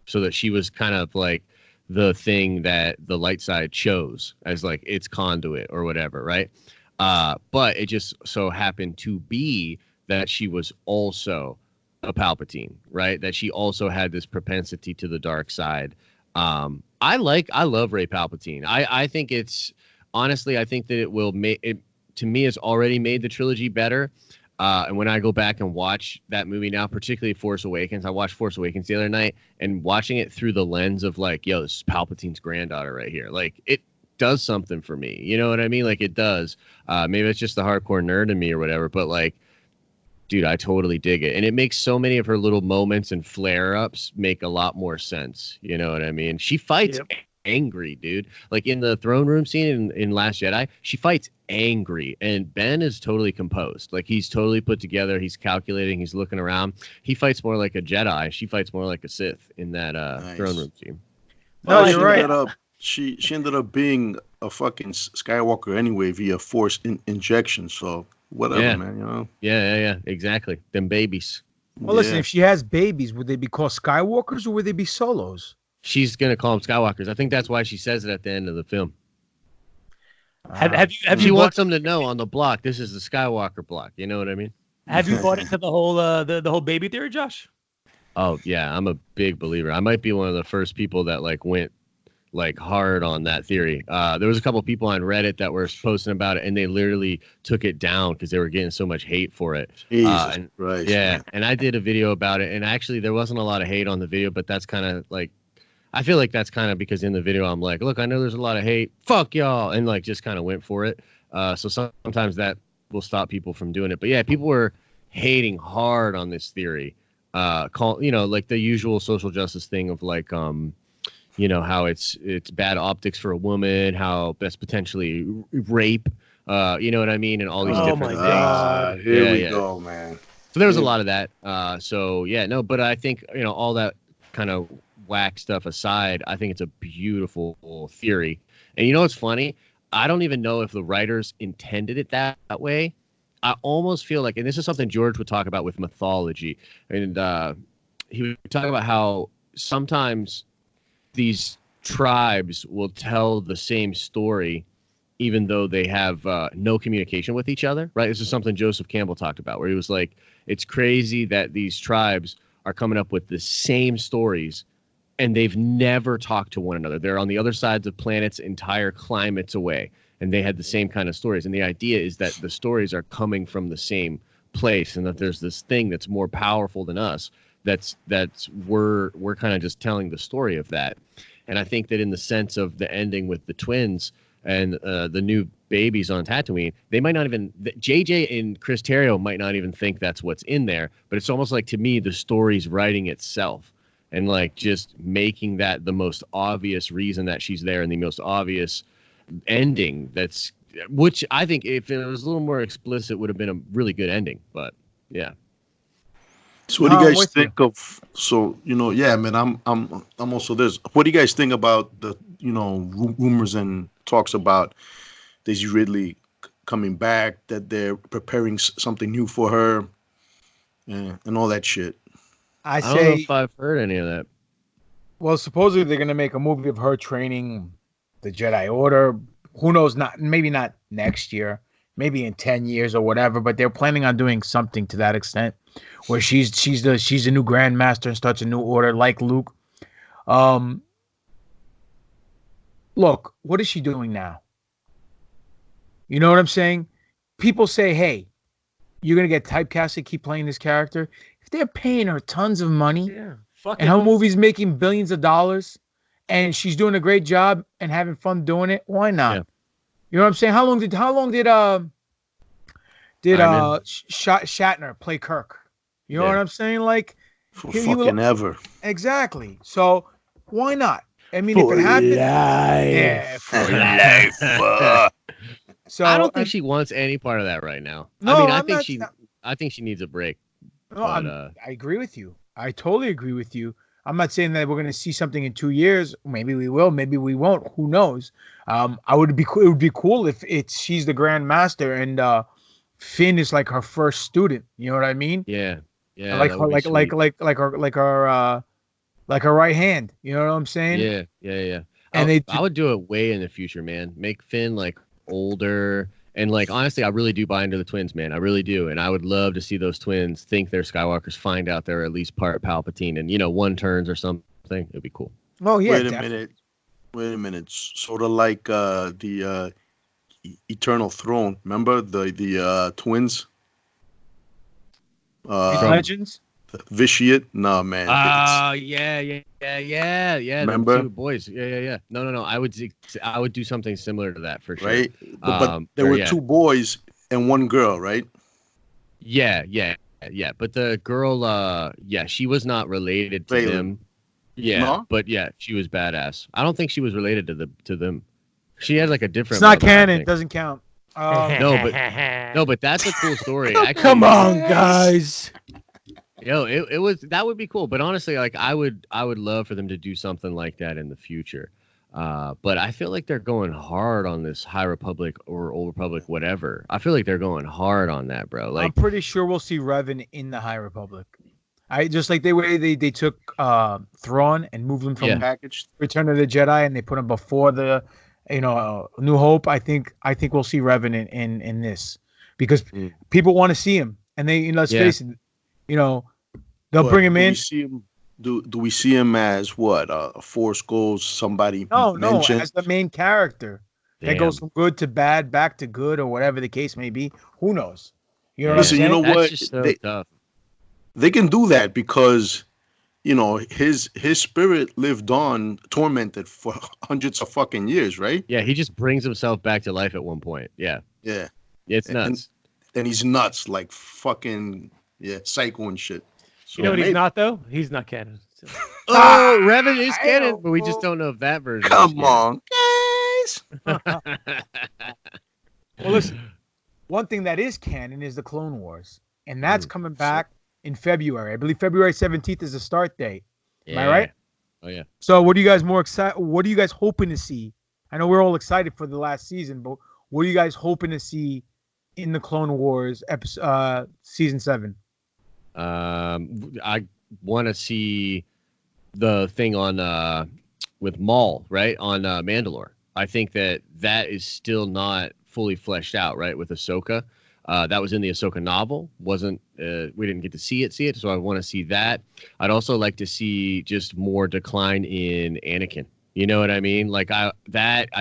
So that she was kind of like the thing that the light side chose as like its conduit or whatever, right? But it just so happened to be that she was also a Palpatine, right? That she also had this propensity to the dark side. I love Rey Palpatine. I think it's honestly, I think that it will make it, to me, it's already made the trilogy better. And when I go back and watch that movie now, particularly Force Awakens, I watched Force Awakens the other night, and watching it through the lens of like, yo, this is Palpatine's granddaughter right here. Like, it does something for me. You know what I mean? Like, it does. Maybe it's just the hardcore nerd in me or whatever, but like, dude, I totally dig it. And it makes so many of her little moments and flare-ups make a lot more sense. You know what I mean? She fights angry, dude. Like in the throne room scene in Last Jedi, she fights angry. And Ben is totally composed. Like he's totally put together. He's calculating. He's looking around. He fights more like a Jedi. She fights more like a Sith in that throne room scene. No, you're right. She ended up being a fucking Skywalker anyway via Force injection. So whatever, man, you know? Yeah, exactly. Them babies. Well, listen, if she has babies, would they be called Skywalkers or would they be Solos? She's going to call them Skywalkers. I think that's why she says it at the end of the film. Have she you wants them to know on the block, this is the Skywalker block. You know what I mean? Have you bought into the whole the whole baby theory, Josh? Oh yeah, I'm a big believer. I might be one of the first people that like went like hard on that theory. There was a couple people on Reddit that were posting about it, and they literally took it down because they were getting so much hate for it. Jesus And Christ, yeah, man. and I did a video about it, and actually there wasn't a lot of hate on the video, but that's kind of like, I feel like that's kind of because in the video I'm like, look, I know there's a lot of hate, fuck y'all, and like just kind of went for it. So sometimes that will stop people from doing it. But yeah, people were hating hard on this theory. Like the usual social justice thing of like, how it's bad optics for a woman, how that's potentially rape, you know what I mean, and all these different things. God. Here we go, man. So there was a lot of that. But I think all that kind of whack stuff aside, I think it's a beautiful theory. And you know what's funny? I don't even know if the writers intended it that way. I almost feel like, and this is something George would talk about with mythology, and he would talk about how sometimes these tribes will tell the same story even though they have no communication with each other, right? This is something Joseph Campbell talked about, where he was like, it's crazy that these tribes are coming up with the same stories and they've never talked to one another. They're on the other sides of planets, entire climates away, and they had the same kind of stories. And the idea is that the stories are coming from the same place, and that there's this thing that's more powerful than us. That's we're kind of just telling the story of that. And I think that in the sense of the ending with the twins and the new babies on Tatooine, they might not even, JJ and Chris Terrio might not even think that's what's in there, but it's almost like, to me, the story's writing itself and like just making that the most obvious reason that she's there and the most obvious ending. Which I think if it was a little more explicit would have been a really good ending, but yeah. So what do you guys think of? So yeah, man. I'm also this. What do you guys think about the rumors and talks about Daisy Ridley coming back? That they're preparing something new for her, and all that shit. I don't know if I've heard any of that. Well, supposedly they're gonna make a movie of her training the Jedi Order. Who knows? Maybe not next year. Maybe in 10 years or whatever, but they're planning on doing something to that extent, where she's a new Grandmaster and starts a new order like Luke. Look, what is she doing now? You know what I'm saying? People say, hey, you're gonna get typecasted, keep playing this character. If they're paying her tons of money, and her movie's making billions of dollars, and she's doing a great job and having fun doing it, why not? Yeah. You know what I'm saying? How long did Shatner play Kirk? You know what I'm saying? Like, for fucking ever. Exactly. So why not? I mean, if it happens, for life. So I don't think she wants any part of that right now. No, I mean, I think she needs a break. No, but, I agree with you. I totally agree with you. I'm not saying that we're going to see something in 2 years. Maybe we will. Maybe we won't. Who knows? It would be cool if she's the Grand Master and Finn is like her first student. You know what I mean? Yeah. Like her right hand. You know what I'm saying? Yeah. And I would do it way in the future, man. Make Finn like older. And like, honestly, I really do buy into the twins, man. I really do. And I would love to see those twins think they're Skywalkers, find out they're at least part Palpatine, and, one turns or something. It'd be cool. Oh, yeah. Wait a minute. Sort of like the Eternal Throne. Remember the twins? Legends? Vitiate? No, man. Yeah. Remember? Two boys. Yeah. No. I would do something similar to that for sure. Right? But there were two boys and one girl, right? Yeah. But the girl, she was not related to them. Yeah, no? But yeah, she was badass. I don't think she was related to them. She had like a different. It's not canon. It doesn't count. No, but that's a cool story. Actually, come on, guys. That would be cool. But honestly, like I would love for them to do something like that in the future. But I feel like they're going hard on this High Republic or Old Republic, whatever. I feel like they're going hard on that, bro. Like, I'm pretty sure we'll see Revan in the High Republic. I just like the way they took Thrawn and moved him from Return of the Jedi, and they put him before the New Hope. I think we'll see Revan in this because people want to see him, and they let's face it, the They'll But bring him do in. we see him? Do we see him as what? Force goes somebody No, mentioned. as the main character that goes Damn. from good to bad, back to good, or whatever the case may be. Who knows? You know what I'm Listen, you saying? know That's what? just so tough. They can do that because his spirit lived on tormented for hundreds of fucking years, right? Yeah, he just brings himself back to life at one point. Yeah, Yeah, it's and nuts. and he's nuts, like fucking psycho and shit. So You know what he's maybe, not though? He's not canon. So. Oh, Revan is I canon, don't but we just know. don't know if that version come is on, guys. canon. Well, listen. One thing that is canon is the Clone Wars, and that's coming back in February. I believe February 17th is the start date. Am I right? Oh yeah. So, what are you guys more excited? What are you guys hoping to see? I know we're all excited for the last season, but what are you guys hoping to see in the Clone Wars episode, season 7? I want to see the thing on with Maul, right, on Mandalore. I think that is still not fully fleshed out, right, with Ahsoka. That was in the Ahsoka novel. We didn't get to see it, so I want to see that. I'd also like to see just more decline in Anakin. You know what I mean? Like I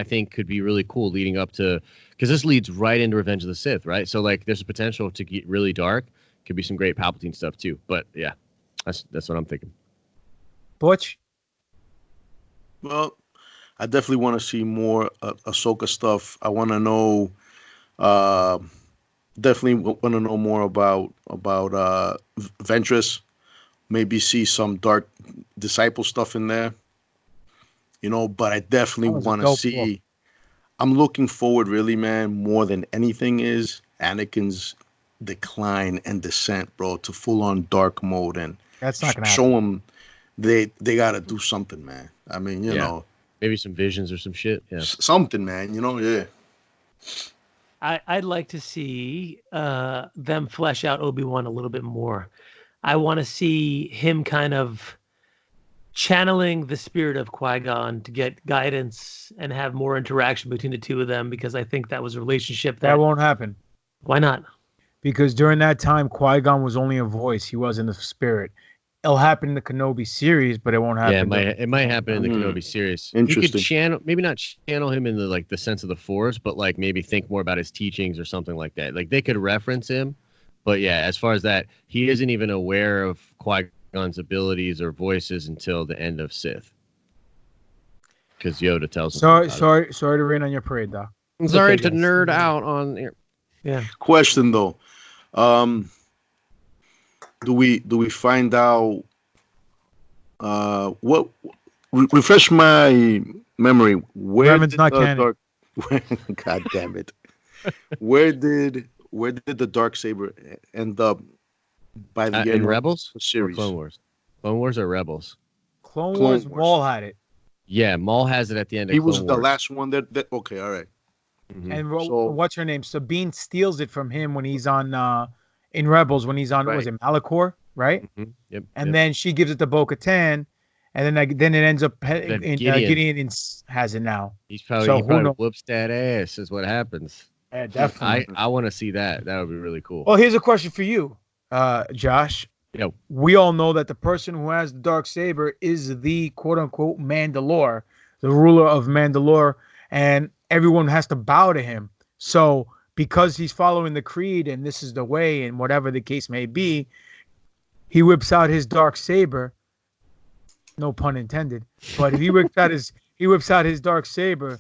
think could be really cool leading up to, because this leads right into Revenge of the Sith, right? So like there's a potential to get really dark. Could be some great Palpatine stuff too. But yeah, that's what I'm thinking. Butch? Well, I definitely want to see more Ahsoka stuff. I want to know. Definitely want to know more about Ventress. Maybe see some Dark Disciple stuff in there. But I definitely That was a want to dope see. I'm looking forward, really, man, more than anything is Anakin's decline and descent, bro, to full on dark mode and That's not gonna show happen. him they got to do something, man. I mean, you Yeah. know, Maybe some visions or some shit. Yeah. something, man. Yeah. I'd like to see them flesh out Obi-Wan a little bit more. I want to see him kind of channeling the spirit of Qui-Gon to get guidance and have more interaction between the two of them, because I think that was a relationship That won't happen. Why not? Because during that time, Qui-Gon was only a voice. He wasn't a spirit. It'll happen in the Kenobi series, but it won't happen. Yeah, it might happen in the Kenobi series. You Interesting. could maybe not channel him in the sense of the Force, but like maybe think more about his teachings or something like that. Like they could reference him, but yeah, as far as that, he isn't even aware of Qui-Gon's abilities or voices until the end of Sith, because Yoda tells him. Sorry to rain on your parade, though. Sorry to nerd out on here. Yeah. Question though, do we find out what refresh my memory? Where Revan's did not the canon. God damn it! Where did the dark saber end up by the end in of Rebels the or series? Clone Wars? Clone Wars or Rebels? Clone Clone Wars, Wars. Maul had it. Yeah, Maul has it at the end of He Clone was the Wars. last one that okay, all right. Mhm. And So- what's her name? Sabine steals it from him when he's on in Rebels, when he's on, Right. was it Malachor, right? Yep. And then she gives it to Bo-Katan, and then it ends up Then in Gideon. has it now. he so who probably knows? whoops that ass is what happens. Yeah, definitely. I want to see that. That would be really cool. Well, here's a question for you, Josh. Yo. We all know that the person who has the dark saber is the quote unquote Mandalore, the ruler of Mandalore, and everyone has to bow to him. So because he's following the creed and this is the way, and whatever the case may be, he whips out his dark saber. No pun intended. But if he whips out his dark saber,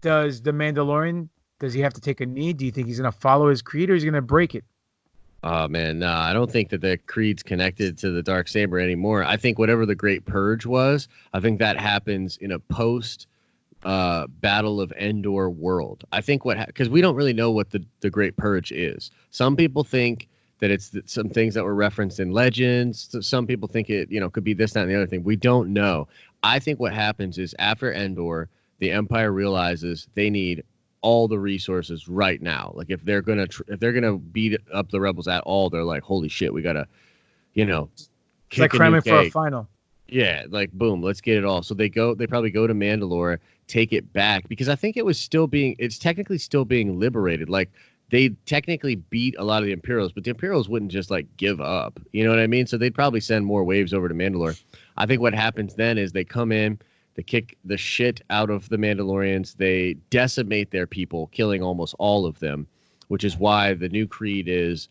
does the Mandalorian, does he have to take a knee? Do you think he's gonna follow his creed, or he's gonna break it? Oh man, no, I don't think that the creed's connected to the dark saber anymore. I think whatever the Great Purge was, I think that happens in a post Battle of Endor world. I think because we don't really know what the Great Purge is. Some people think that it's some things that were referenced in legends. Some people think it, could be this, that, and the other thing. We don't know. I think what happens is after Endor, the Empire realizes they need all the resources right now. Like if they're gonna beat up the rebels at all, they're like, holy shit, we gotta, It's kick like a new cramming for a cake. final. Yeah, like boom, let's get it all. So they probably go to Mandalore, take it back, because I think it's technically still being liberated. Like they technically beat a lot of the Imperials, but the Imperials wouldn't just like give up. You know what I mean? So they'd probably send more waves over to Mandalore. I think what happens then is they come in, they kick the shit out of the Mandalorians, they decimate their people, killing almost all of them, which is why the new creed is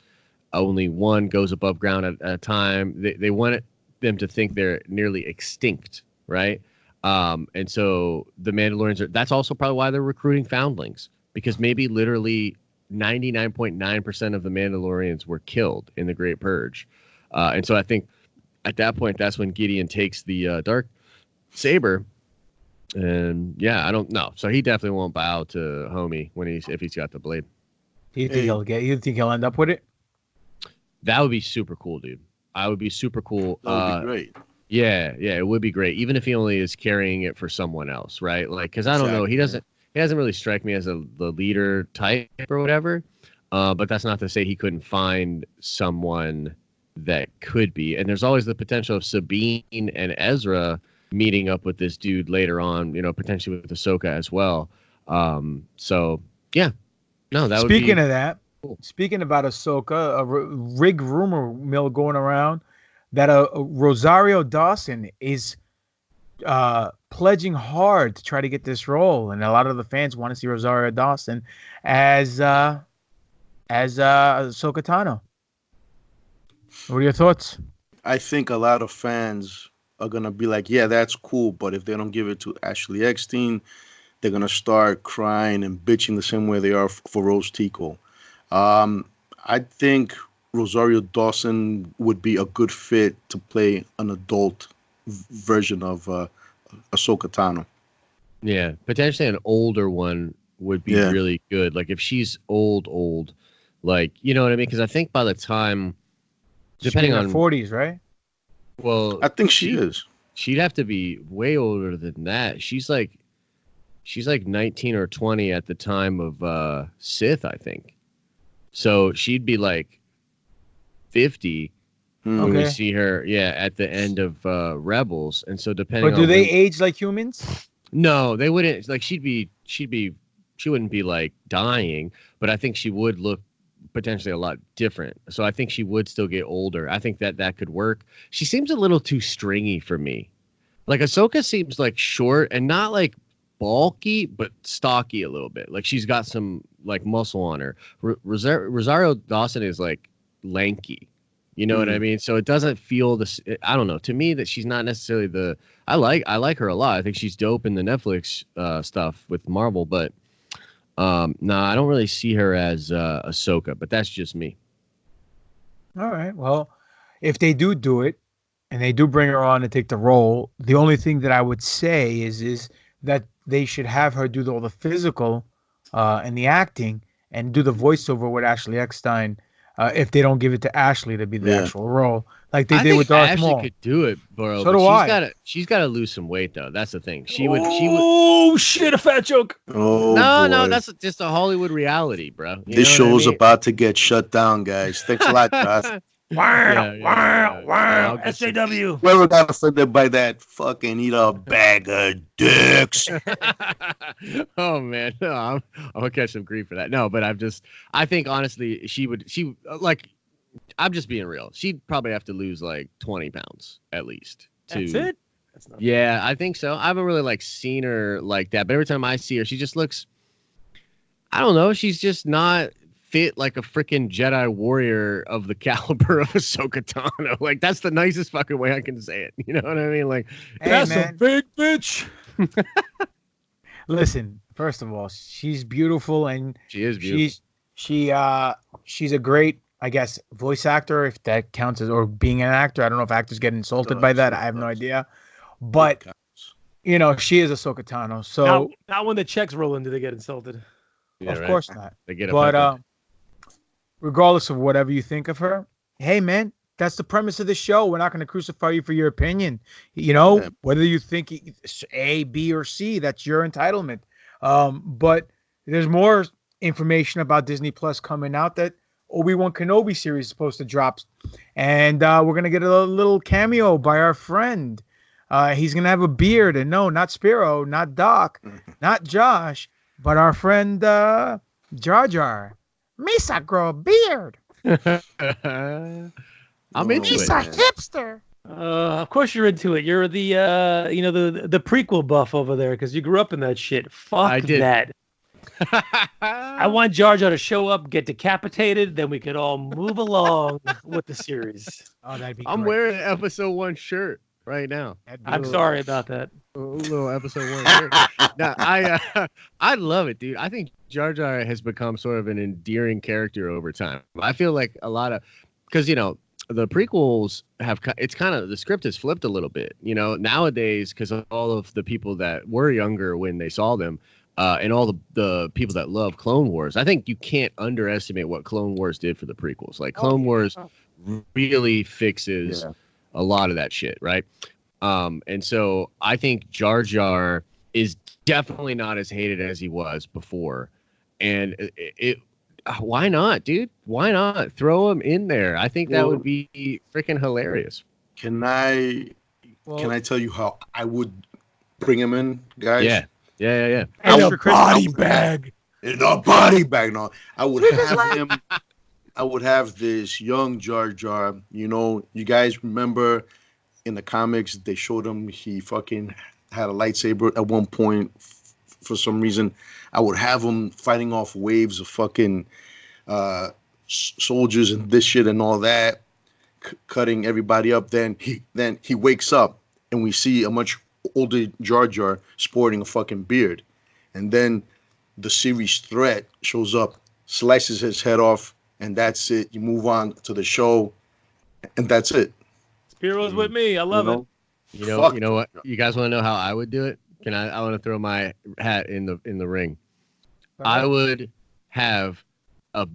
only one goes above ground at a time. They want them to think they're nearly extinct, right? And so the Mandalorians that's also probably why they're recruiting foundlings, because maybe literally 99.9% of the Mandalorians were killed in the Great Purge. And so I think at that point, that's when Gideon takes the dark saber. And yeah, I don't know. So he definitely won't bow to Homie if he's got the blade. Do you think he'll end up with it? That would be super cool, dude. I would be super cool. That would be great. Yeah, it would be great. Even if he only is carrying it for someone else, right? Like, because I don't know, he doesn't really strike me as the leader type or whatever. But that's not to say he couldn't find someone that could be. And there's always the potential of Sabine and Ezra meeting up with this dude later on, potentially with Ahsoka as well. So yeah, no, that would be. Speaking of that, cool. Speaking about Ahsoka, a rig rumor mill going around that Rosario Dawson is pledging hard to try to get this role, and a lot of the fans want to see Rosario Dawson as Ahsoka Tano. What are your thoughts? I think a lot of fans are gonna be like, yeah, that's cool, but if they don't give it to Ashley Eckstein, they're gonna start crying and bitching the same way they are for Rose Tico. I think Rosario Dawson would be a good fit to play an adult version of Ahsoka Tano. Yeah, potentially an older one would be really good. Like if she's old, like, you know what I mean? Because I think by the time, depending on 40s, right? Well, I think she is. She'd have to be way older than that. She's like 19 or 20 at the time of Sith, I think. So she'd be like 50 when we see her, at the end of Rebels. And so depending on. But do they age like humans? No, they wouldn't. Like she wouldn't be like dying, but I think she would look potentially a lot different. So I think she would still get older. I think that could work. She seems a little too stringy for me. Like Ahsoka seems like short and not like bulky, but stocky a little bit. Like she's got some like muscle on her. Rosario Dawson is like lanky. You know what I mean? So it doesn't feel this. I don't know. To me, that she's not necessarily the. I like her a lot. I think she's dope in the Netflix stuff with Marvel, but no, I don't really see her as Ahsoka. But that's just me. All right. Well, if they do it, and they do bring her on to take the role, the only thing that I would say is that they should have her do all the physical and the acting and do the voiceover with Ashley Eckstein. If they don't give it to Ashley to be the actual role, like they did with Darth Maul. Ashley could do it, bro. So do I. She's got to lose some weight though. That's the thing. She would. Oh shit! A fat joke. Oh no, that's just a Hollywood reality, bro. This show's about to get shut down, guys. Thanks a lot, Josh. Wow. SJW. Whoever got offended by that fucking eat a bag of dicks. Oh man, no, I'm gonna catch some grief for that. No, but I think honestly, I'm just being real. She'd probably have to lose like 20 pounds at least. That's it? That's not Yeah, I think so. I haven't really seen her like that, but every time I see her, she just looks, I don't know, she's just not fit like a freaking Jedi warrior of the caliber of Ahsoka Tano. Like that's the nicest fucking way I can say it. You know what I mean? Like, hey, that's man. a big bitch. Listen, first of all, she's beautiful and she is beautiful. She's a great, I guess, voice actor, if that counts as, or being an actor. I don't know if actors get insulted by that. I have no idea. But she is Ahsoka Tano. So not when the checks roll in do they get insulted. Yeah, of course not. They get but regardless of whatever you think of her, hey man, that's the premise of the show. We're not going to crucify you for your opinion. Whether you think it's A, B, or C, that's your entitlement. But there's more information about Disney Plus coming out that Obi-Wan Kenobi series is supposed to drop, and we're going to get a little cameo by our friend. He's going to have a beard, and no, not Spiro, not Doc, not Josh, but our friend Jar Jar. Misa grow a beard. I'm into it. Misa hipster. Of course you're into it. You're the the prequel buff over there because you grew up in that shit. Fuck I did. that. I want Jar Jar to show up, get decapitated, then we could all move along with the series. Oh, that'd be I'm great. wearing an episode 1 shirt right now. I'm sorry about that. A little episode 1 shirt. Now, I love it, dude. I think Jar Jar has become sort of an endearing character over time. I feel like a lot of, because the prequels have, it's kind of, the script has flipped a little bit. Nowadays, because of all of the people that were younger when they saw them, and all the people that love Clone Wars, I think you can't underestimate what Clone Wars did for the prequels. Like Clone Wars really fixes a lot of that shit, right? And so I think Jar Jar is definitely not as hated as he was before. And why not, dude? Why not throw him in there? I think that would be freaking hilarious. Can I tell you how I would bring him in, guys? Yeah. In a body bag. In a body bag. No, I would have him. I would have this young Jar Jar. You guys remember in the comics they showed him he fucking had a lightsaber at one point for some reason. I would have him fighting off waves of fucking soldiers and this shit and all that, cutting everybody up. Then he wakes up and we see a much older Jar Jar sporting a fucking beard, and then the series threat shows up, slices his head off, and that's it. You move on to the show, and that's it. Spiro's with me. I love it. You know what? You guys want to know how I would do it? I want to throw my hat in the ring. I would have a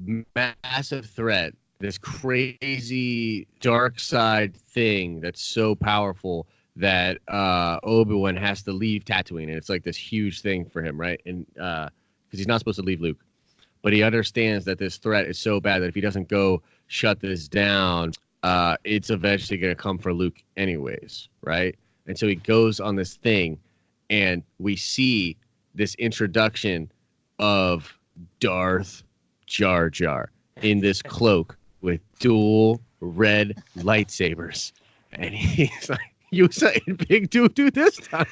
massive threat, this crazy dark side thing that's so powerful that Obi-Wan has to leave Tatooine, and it's like this huge thing for him, right? And because he's not supposed to leave Luke, but he understands that this threat is so bad that if he doesn't go shut this down, it's eventually going to come for Luke anyways, right? And so he goes on this thing, and we see this introduction of Darth Jar Jar in this cloak with dual red lightsabers, and he's like, "You say big doo-doo this time,"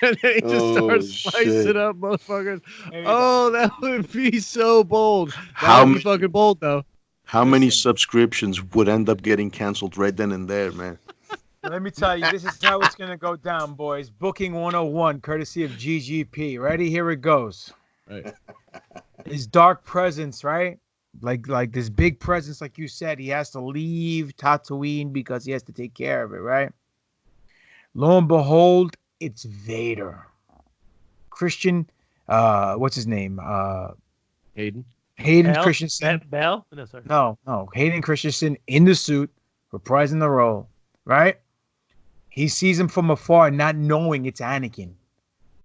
and then he just starts slicing up motherfuckers. Oh, that would be so bold. That would be fucking bold, though. How many subscriptions would end up getting canceled right then and there, man? Let me tell you, this is how it's going to go down, boys. Booking 101, courtesy of GGP. Ready? Here it goes. Right. His dark presence, right? Like this big presence, like you said, he has to leave Tatooine because he has to take care of it, right? Lo and behold, it's Vader. Christian, what's his name? Hayden Christensen. Bell? No, sorry. No. Hayden Christensen in the suit, reprising the role, right? He sees him from afar, not knowing it's Anakin.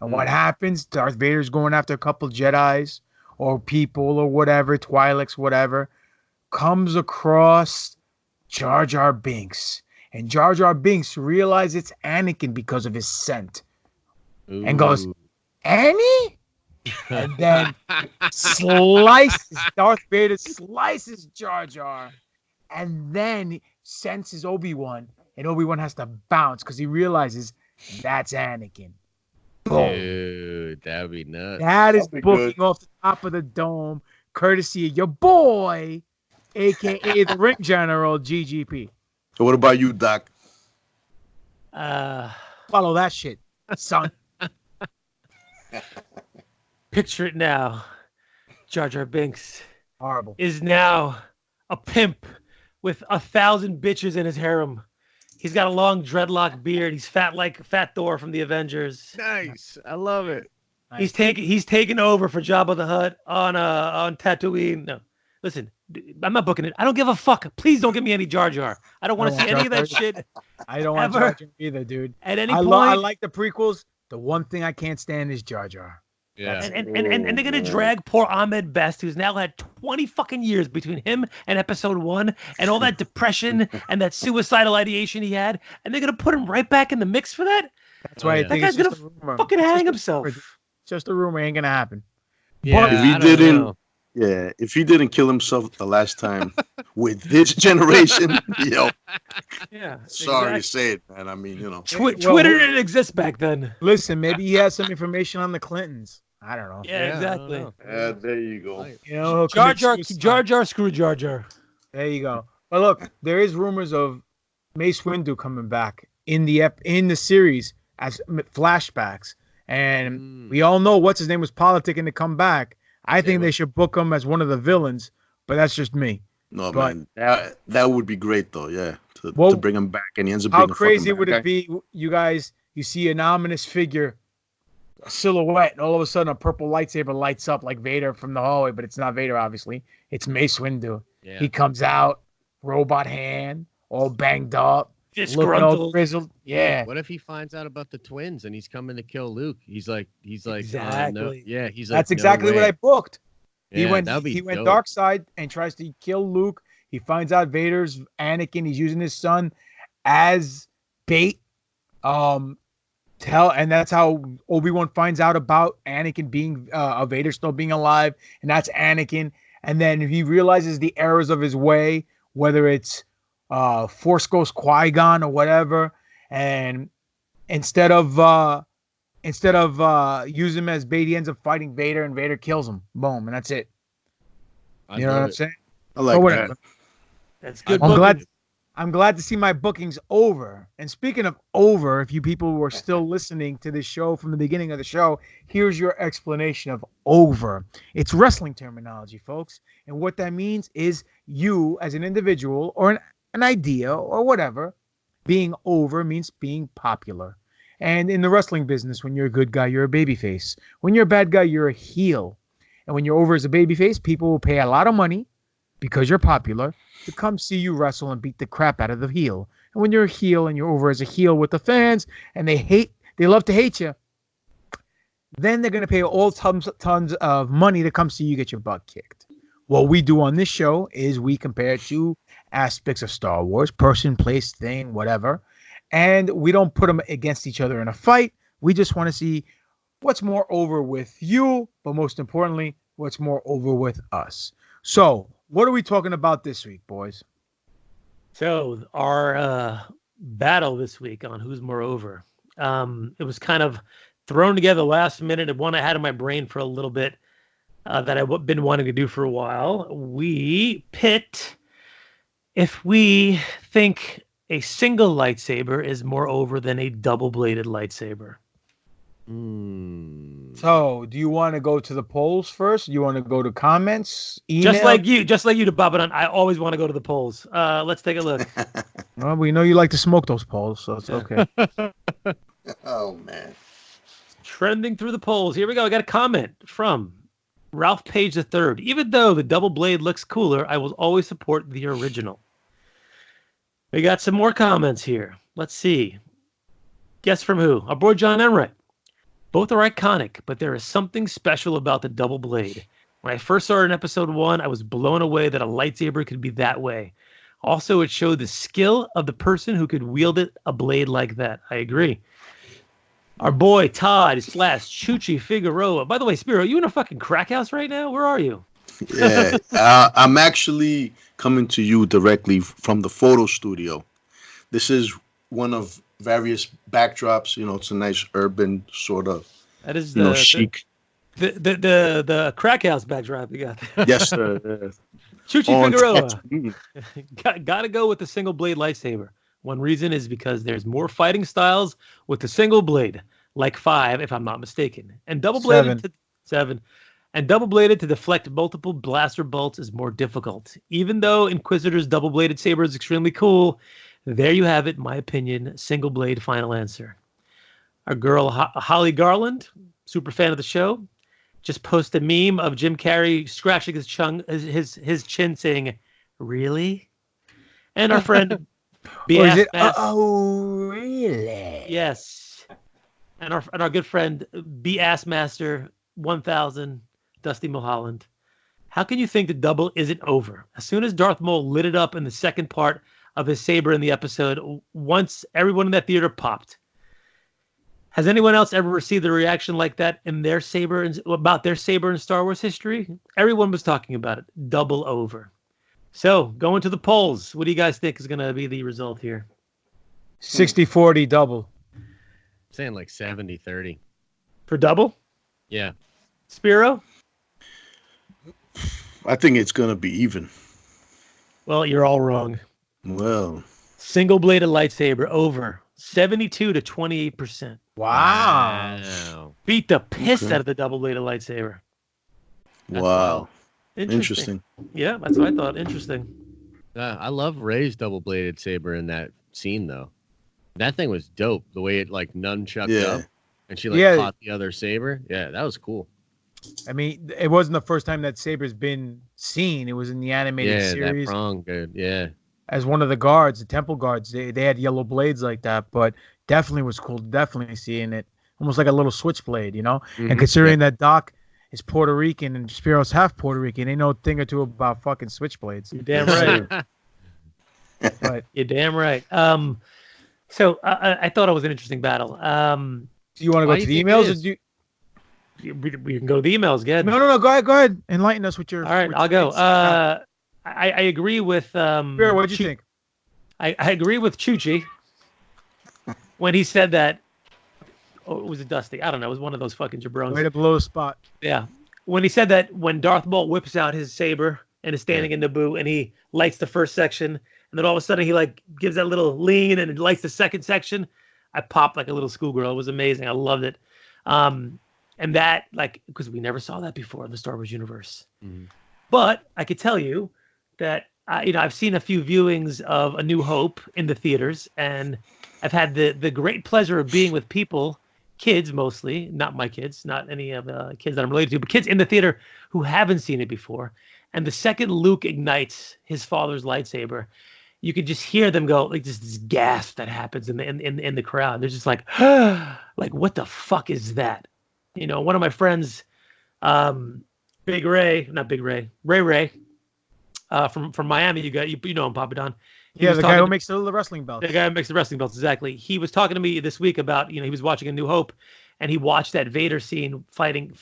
And what happens? Darth Vader's going after a couple Jedis or people or whatever, Twi'leks, whatever, comes across Jar Jar Binks. And Jar Jar Binks realizes it's Anakin because of his scent. Ooh. And goes, Annie? And then Darth Vader slices Jar Jar, and then senses Obi-Wan, and Obi-Wan has to bounce because he realizes that's Anakin. Boom. Dude, that'd be nuts. That is booking off the top of the dome, courtesy of your boy, a.k.a. the Ring General, GGP. So what about you, Doc? Follow that shit, son. Picture it now. Jar Jar Binks Horrible. is now a pimp with 1,000 bitches in his harem. He's got a long dreadlock beard. He's fat like Fat Thor from the Avengers. Nice. I love it. Nice. He's taking over for Jabba the Hutt on Tatooine. No, listen, I'm not booking it. I don't give a fuck. Please don't give me any Jar Jar. I don't want to see any of that shit. I don't want Jar Jar either, dude. At any point, I like the prequels. The one thing I can't stand is Jar Jar. Yeah. And they're gonna drag poor Ahmed Best, who's now had 20 fucking years between him and Episode 1, and all that depression and that suicidal ideation he had, and they're gonna put him right back in the mix for that. That's why I think that guy's it's gonna fucking hang himself. Just a rumor, ain't gonna happen. Yeah, If he didn't, Yeah, if he didn't kill himself the last time with this generation, yo, Yeah. sorry exactly. to say it, man. I mean, Twitter didn't exist back then. Listen, maybe he has some information on the Clintons. I don't know. Yeah, I don't exactly. know. there you go. You know, he'll Jar commit Jar, suicide. Jar Jar, screw Jar Jar. There you go. But look, there is rumors of Mace Windu coming back in the series as flashbacks, and we all know what's his name was politicking to come back. I think they should book him as one of the villains, but that's just me. No, But- man, that would be great though. Yeah, to Well, bring him back, and he ends up How being a fucking crazy bad would guy. it be, you guys? You see an ominous figure, a silhouette, and all of a sudden a purple lightsaber lights up like Vader from the hallway, but it's not Vader, obviously. It's Mace Windu. Yeah. He comes out, robot hand, all banged up, looking all Disgruntled. grizzled. Yeah. What if he finds out about the twins and he's coming to kill Luke? He's like, no, Exactly. yeah, he's like, That's exactly no what way. I booked. Yeah, He went dope. dark side and tries to kill Luke. He finds out Vader's Anakin. He's using his son as bait. And that's how Obi-Wan finds out about Anakin being Vader still being alive, and that's Anakin. And then he realizes the errors of his way, whether it's Force Ghost Qui-Gon or whatever, and instead of using him as bait, he ends up fighting Vader, and Vader kills him. Boom, and that's it. You know what I'm saying? I like whatever. that. That's good. I'm glad to see my bookings over. And speaking of over, if you people were still listening to this show from the beginning of the show, here's your explanation of over. It's wrestling terminology, folks. And what that means is you as an individual or an idea or whatever, being over means being popular. And in the wrestling business, when you're a good guy, you're a babyface. When you're a bad guy, you're a heel. And when you're over as a babyface, people will pay a lot of money because you're popular to come see you wrestle and beat the crap out of the heel. And when you're a heel and you're over as a heel with the fans and they love to hate you, then they're going to pay all tons of money to come see you get your butt kicked. What we do on this show is we compare two aspects of Star Wars, person, place, thing, whatever, and we don't put them against each other in a fight. We just want to see what's more over with you, but most importantly, what's more over with us. So, what are we talking about this week, boys? So our battle this week on who's more over. It was kind of thrown together last minute, and one I had in my brain for a little bit that I've been wanting to do for a while. We pit if we think a single lightsaber is more over than a double-bladed lightsaber. So, do you want to go to the polls first? Do you want to go to comments? Email? Just like you to Bob and I always want to go to the polls. Let's take a look. Well, we know you like to smoke those polls, so it's okay. Oh man. Trending through the polls. Here we go. I got a comment from Ralph Page III. Even though the double blade looks cooler, I will always support the original. We got some more comments here. Let's see. Guess from who? Our boy John Enright. Both are iconic, but there is something special about the double blade. When I first saw it in episode 1, I was blown away that a lightsaber could be that way. Also, it showed the skill of the person who could wield a blade like that. I agree. Our boy Todd / Chuchi Figueroa. By the way, Spiro, you in a fucking crack house right now? Where are you? Yeah, I'm actually coming to you directly from the photo studio. This is one of various backdrops. You know, it's a nice urban sort of, That is chic. The crack house backdrop you got. Yes, sir. Chuchi On Figueroa. Tatooine. Gotta go with the single blade lightsaber. One reason is because there's more fighting styles with the single blade, like 5, if I'm not mistaken, and double bladed to 7. And double bladed to deflect multiple blaster bolts is more difficult. Even though Inquisitor's double bladed saber is extremely cool, there you have it. My opinion, single blade final answer. Our girl Holly Garland, super fan of the show, just posted a meme of Jim Carrey scratching his chin, saying, "Really?" And our friend Or really? Yes. And our good friend B Ass Master 1000, Dusty Mulholland. How can you think the double isn't over? As soon as Darth Maul lit it up in the second part of his saber in the episode, once everyone in that theater popped. Has anyone else ever received a reaction like that in their saber about their saber in Star Wars history? Everyone was talking about it. Double over. So, going to the polls. What do you guys think is going to be the result here? 60-40 double. I'm saying like 70-30. For double? Yeah. Spiro? I think it's gonna be even. Well, you're all wrong. Well, Single-bladed lightsaber over 72 to 28%. Wow. Beat the piss Okay. out of the double-bladed lightsaber. wow. Interesting. Interesting. Yeah, that's what I thought. Interesting. I love Rey's double-bladed saber in that scene, though. That thing was dope. The way it like nunchucked Yeah. up, and she like Yeah. caught the other saber. Yeah, that was cool. I mean, it wasn't the first time that saber's been seen. It was in the animated Yeah, series that prong, dude. Yeah. as one of the guards, the temple guards. They had yellow blades like that, but definitely was cool. Definitely seeing it, almost like a little switchblade, you know. Mhm. And considering that Doc is Puerto Rican and Spiro's half Puerto Rican, they know a thing or two about fucking switchblades. You're damn right. But You're damn right. So I thought it was an interesting battle. do you want to Why go do to you the think it emails? Or is? do you... We can go to the emails. Good. No. Go ahead. Enlighten us with your. All right, with I'll your go. insight. I agree with. Spiro, what'd you think? I agree with Chuchi when he said that. Oh, was it Dusty? I don't know. It was one of those fucking jabrones. Way to blow the spot. Yeah. When he said that when Darth Maul whips out his saber and is standing in Naboo and he lights the first section and then all of a sudden he like gives that little lean and it lights the second section, I popped like a little schoolgirl. It was amazing. I loved it. And that like because we never saw that before in the Star Wars universe. Mhm. But I could tell you that I've seen a few viewings of A New Hope in the theaters and I've had the great pleasure of being with people, kids mostly, not my kids, not any of the kids that I'm related to, but kids in the theater who haven't seen it before. And the second Luke ignites his father's lightsaber, you could just hear them go like just this gasp that happens in the crowd. They're just like, like what the fuck is that? You know, one of my friends, Ray Ray, from Miami. You know him, Papa Don. He Yeah, was the guy talking who to- makes the wrestling belt. the guy who makes the wrestling belts, exactly. He was talking to me this week about, he was watching A New Hope, and he watched that Vader scene fighting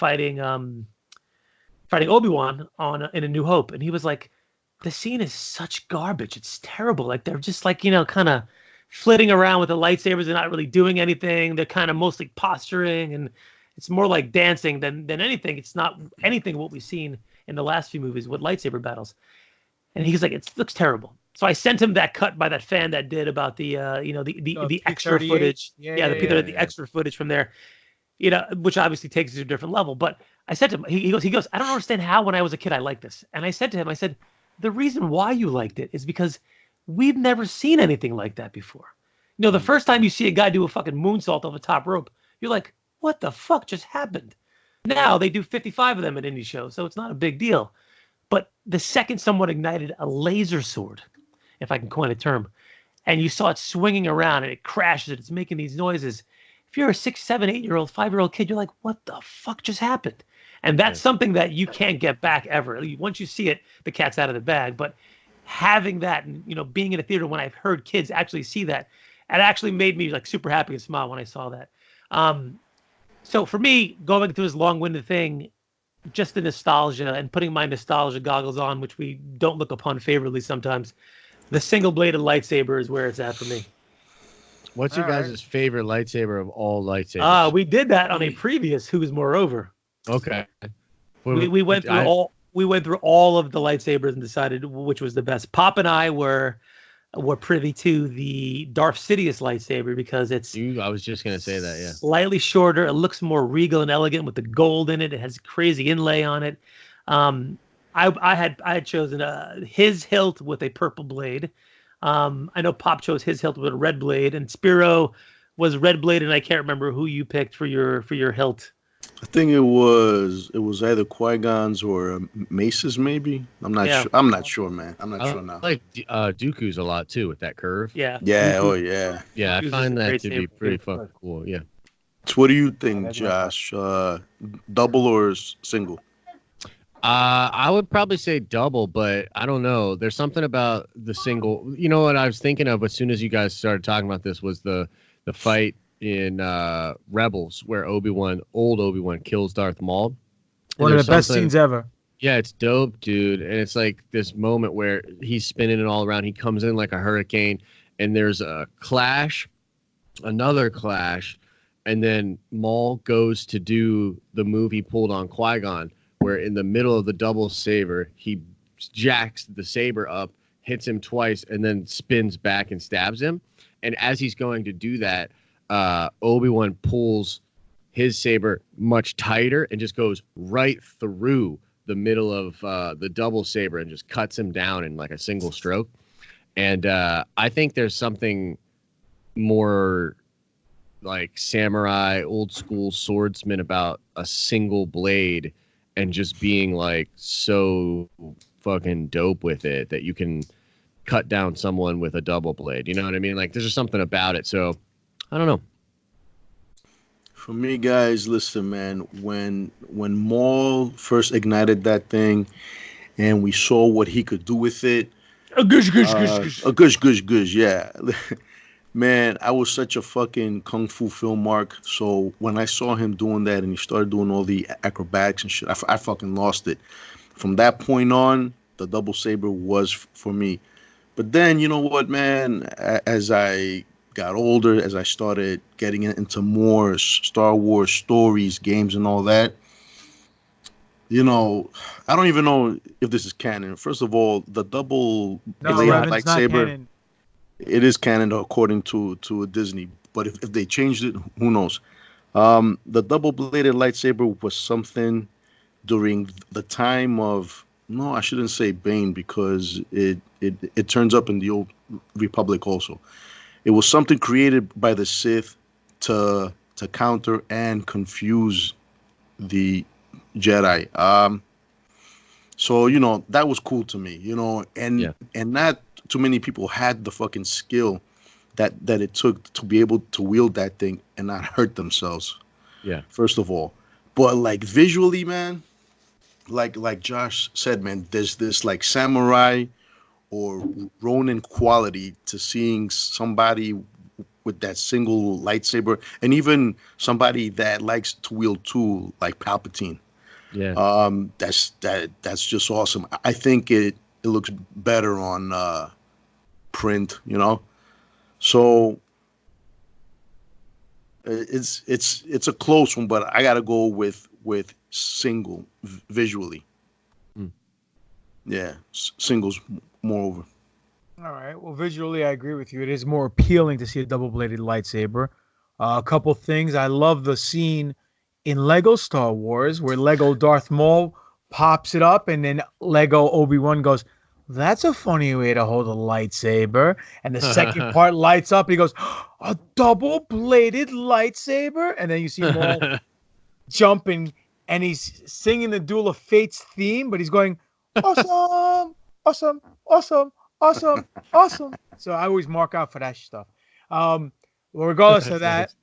Obi-Wan in A New Hope, and he was like, the scene is such garbage. It's terrible. Like they're just like kind of flitting around with the lightsabers and not really doing anything. They're kind of mostly posturing, and it's more like dancing than anything. It's not anything what we've seen in the last few movies with lightsaber battles. And he's like, it looks terrible. So I sent him that cut by that fan that did about the the extra P38? footage. Yeah, The extra footage from there, which obviously takes it to a different level. But I said to him, he goes, I don't understand how when I was a kid I liked this. And I said to him, I said, the reason why you liked it is because we've never seen anything like that before. The first time you see a guy do a fucking moonsault off a top rope, you're like, what the fuck just happened? Now they do 55 of them at indie shows, so it's not a big deal. But the second someone ignited a laser sword, if I can coin a term, and you saw it swinging around and it crashes and it's making these noises, if you're a 6, 7, 8-year-old, 5-year-old kid, you're like, what the fuck just happened? And that's something that you can't get back ever. Once you see it, the cat's out of the bag. But having that and, being in a theater when I've heard kids actually see that, it actually made me like super happy and smile when I saw that. So for me, going through this long-winded thing, just the nostalgia and putting my nostalgia goggles on, which we don't look upon favorably sometimes, the single-bladed lightsaber is where it's at for me. What's your All right. guys' favorite lightsaber of all lightsabers? We did that on a previous Who's Moreover. Okay. We went through all of the lightsabers and decided which was the best. Pop and I were privy to the Darth Sidious lightsaber because it's I was just gonna say that, yeah. slightly shorter. It looks more regal and elegant with the gold in it. It has crazy inlay on it. I had chosen his hilt with a purple blade. I know Pop chose his hilt with a red blade, and Spiro was red blade, and I can't remember who you picked for your hilt. I think it was either Qui-Gon's or Mace's, maybe. I'm not sure. I'm not sure, man. I'm not sure now. I like Dooku's a lot too with that curve. Yeah. Yeah. Dooku. Oh, yeah. Yeah, I Dooku's find a that great to be saber, pretty too. fucking cool. Yeah. So what do you think, Josh? Double or single? I would probably say double, but I don't know. There's something about the single. You know what I was thinking of as soon as you guys started talking about this was the fight in Rebels, where old Obi-Wan kills Darth Maul. And One of there's the best something- scenes ever. Yeah, it's dope, dude. And it's like this moment where he's spinning it all around. He comes in like a hurricane, and there's a clash, another clash, and then Maul goes to do the move he pulled on Qui-Gon, where in the middle of the double saber, he jacks the saber up, hits him twice, and then spins back and stabs him. And as he's going to do that, Obi-Wan pulls his saber much tighter and just goes right through the middle of the double saber and just cuts him down in like a single stroke. And I think there's something more like samurai, old school swordsman about a single blade and just being like so fucking dope with it that you can cut down someone with a double blade. You know what I mean? Like there's just something about it. So I don't know. For me, guys, listen, man. When Maul first ignited that thing, and we saw what he could do with it, A gush. gush, yeah. Man, I was such a fucking kung fu film mark. So when I saw him doing that and he started doing all the acrobatics and shit, I fucking lost it. From that point on, the double saber was for me. But then, you know what, man? As I got older, as I started getting into more Star Wars stories, games, and all that, you know, I don't even know if this is canon. First of all, the double bladed lightsaber, it is canon according to Disney. But if they changed it, who knows? The double bladed lightsaber was something during the time of, no, I shouldn't say Bane, because it turns up in the Old Republic also. It was something created by the Sith to counter and confuse the Jedi. So, you know, that was cool to me, you know, and not too many people had the fucking skill that it took to be able to wield that thing and not hurt themselves. Yeah. First of all. But like visually, man, like Josh said, man, there's this like samurai or Ronin quality to seeing somebody with that single lightsaber, and even somebody that likes to wield two, like Palpatine. Yeah. That's just awesome. I think it looks better on print, you know. So it's a close one, but I gotta go with single visually. Yeah, singles moreover. All right. Well, visually, I agree with you. It is more appealing to see a double-bladed lightsaber. A couple things. I love the scene in Lego Star Wars where Lego Darth Maul pops it up, and then Lego Obi-Wan goes, "That's a funny way to hold a lightsaber." And the second part lights up. And he goes, "A double-bladed lightsaber?" And then you see Maul jumping, and he's singing the Duel of Fates theme, but he's going, "Awesome, awesome, awesome, awesome, awesome." So I always mark out for that stuff. Well, regardless of that,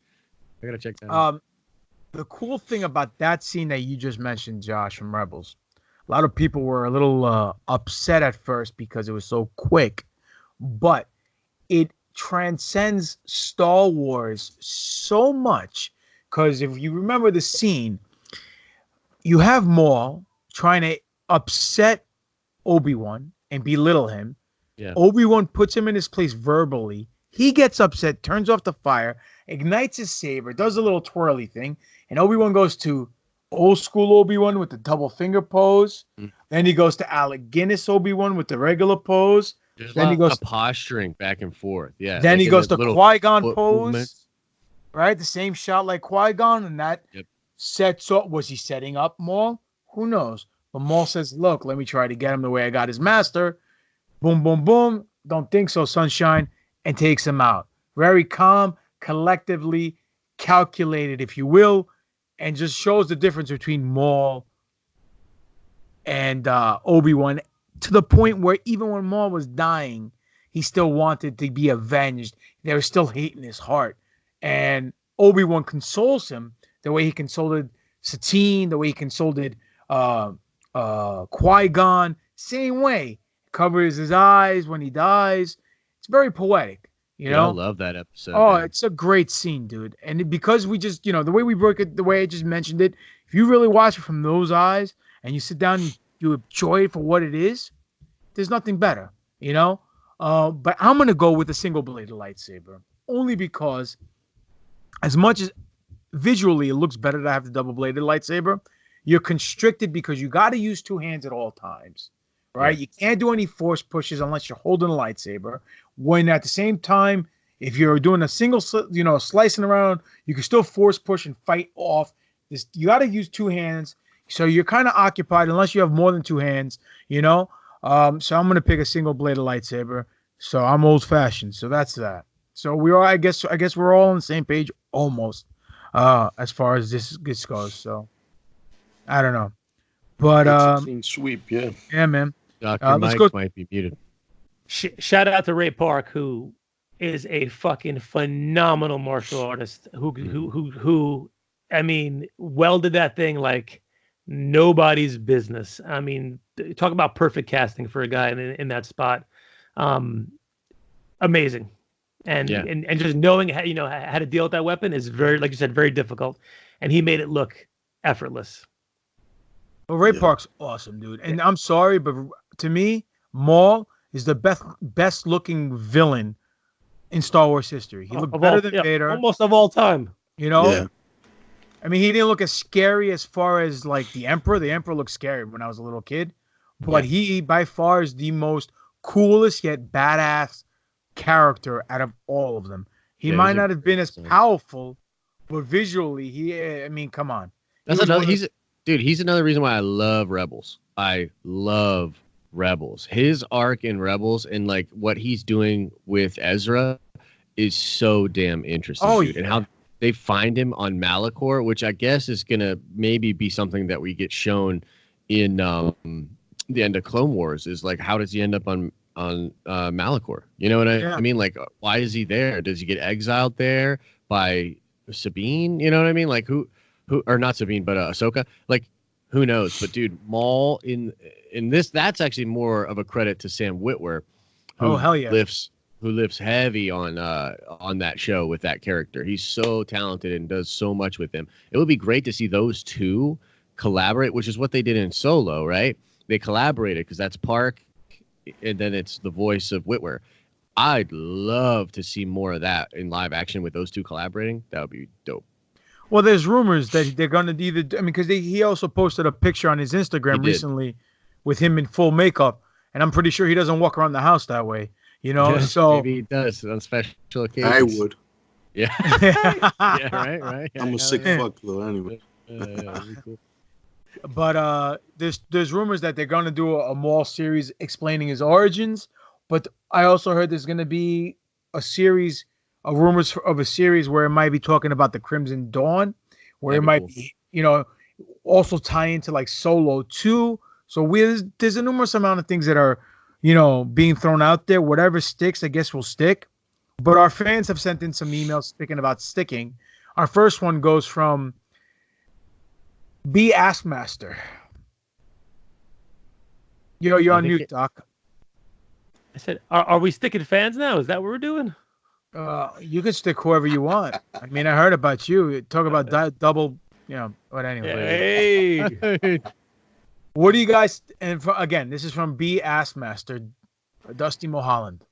I gotta check that out. The cool thing about that scene that you just mentioned, Josh, from Rebels, a lot of people were a little upset at first because it was so quick, but it transcends Star Wars so much. Because if you remember the scene, you have Maul trying to upset Obi-Wan and belittle him. Yeah. Obi-Wan puts him in his place verbally. He gets upset, turns off the fire, ignites his saber, does a little twirly thing, and Obi-Wan goes to old school Obi-Wan with the double finger pose. Then he goes to Alec Guinness Obi-Wan with the regular pose. There's then a he lot goes of posturing back and forth. Yeah. Then like he in goes the to little Qui-Gon foot pose. movements. Right? The same shot like Qui-Gon, and that sets up. Was he setting up Maul? Who knows? But Maul says, "Look, let me try to get him the way I got his master." Boom, boom, boom. Don't think so, sunshine. And takes him out. Very calm, collectively calculated, if you will, and just shows the difference between Maul and Obi-Wan, to the point where even when Maul was dying, he still wanted to be avenged. There was still hate in his heart. And Obi-Wan consoles him the way he consoled Satine, the way he consoled Qui-Gon. Same way. Covers his eyes when he dies. It's very poetic. You Dude, I know? love that episode. Oh, Man. it's a great scene, dude. And because we just, the way we broke it, the way I just mentioned it, if you really watch it from those eyes and you sit down and you enjoy it for what it is, there's nothing better, you know? But I'm going to go with a single bladed lightsaber only because as much as visually it looks better to have the double bladed lightsaber, you're constricted because you got to use two hands at all times, right? Yeah. You can't do any force pushes unless you're holding a lightsaber. When at the same time, if you're doing a single, slicing around, you can still force push and fight off. This you got to use two hands, so you're kind of occupied unless you have more than two hands, you know. So I'm gonna pick a single bladed lightsaber. So I'm old fashioned. So that's that. So we are, I guess we're all on the same page almost, as far as this goes. So I don't know, but It's a clean sweep, yeah. yeah, man. Dr. Let's Mike go. might be muted. Shout out to Ray Park, who is a fucking phenomenal martial artist. Who, I mean, welded that thing like nobody's business. I mean, talk about perfect casting for a guy in that spot. Amazing, and just knowing how how to deal with that weapon is very, like you said, very difficult, and he made it look effortless. Well, Ray Park's awesome, dude. And I'm sorry, but to me, Maul is the best looking villain in Star Wars history. He looked better than Vader, almost of all time. You know? Yeah. I mean, he didn't look as scary as far as like the Emperor. The Emperor looked scary when I was a little kid, but he by far is the most coolest yet badass character out of all of them. He might not have been as powerful, but visually, I mean, come on. That's another. He's another reason why I love Rebels. I love Rebels. His arc in Rebels and like what he's doing with Ezra is so damn interesting, dude. And how they find him on Malachor, which I guess is gonna maybe be something that we get shown in the end of Clone Wars. Is like, how does he end up on Malachor? You know what I mean? Like, why is he there? Does he get exiled there by Sabine? You know what I mean? Like who or not Sabine, but Ahsoka. Like, who knows? But dude, Maul in this, that's actually more of a credit to Sam Witwer, who lifts heavy on that show with that character. He's so talented and does so much with him. It would be great to see those two collaborate, which is what they did in Solo, right? They collaborated because that's Park, and then it's the voice of Witwer. I'd love to see more of that in live action with those two collaborating. That would be dope. Well, there's rumors that they're going to either, I mean, because he also posted a picture on his Instagram recently with him in full makeup, and I'm pretty sure he doesn't walk around the house that way, you know? So maybe he does on special occasions. I would. Yeah. Yeah, right. I'm a sick fuck though, anyway. Cool. But there's rumors that they're going to do a Maul series explaining his origins, but I also heard there's going to be a series. Rumors of a series where it might be talking about the Crimson Dawn, where it might be, also tie into like Solo 2. So there's a numerous amount of things that are, being thrown out there. Whatever sticks, I guess will stick. But our fans have sent in some emails speaking about sticking. Our first one goes from B. Askmaster. You're on mute, Doc. I said, are we sticking fans now? Is that what we're doing? You can stick whoever you want. I mean, I heard about you. Talk about double, but anyway. Hey. What do you guys, and again, this is from B. Assmaster, Dusty Mulholland.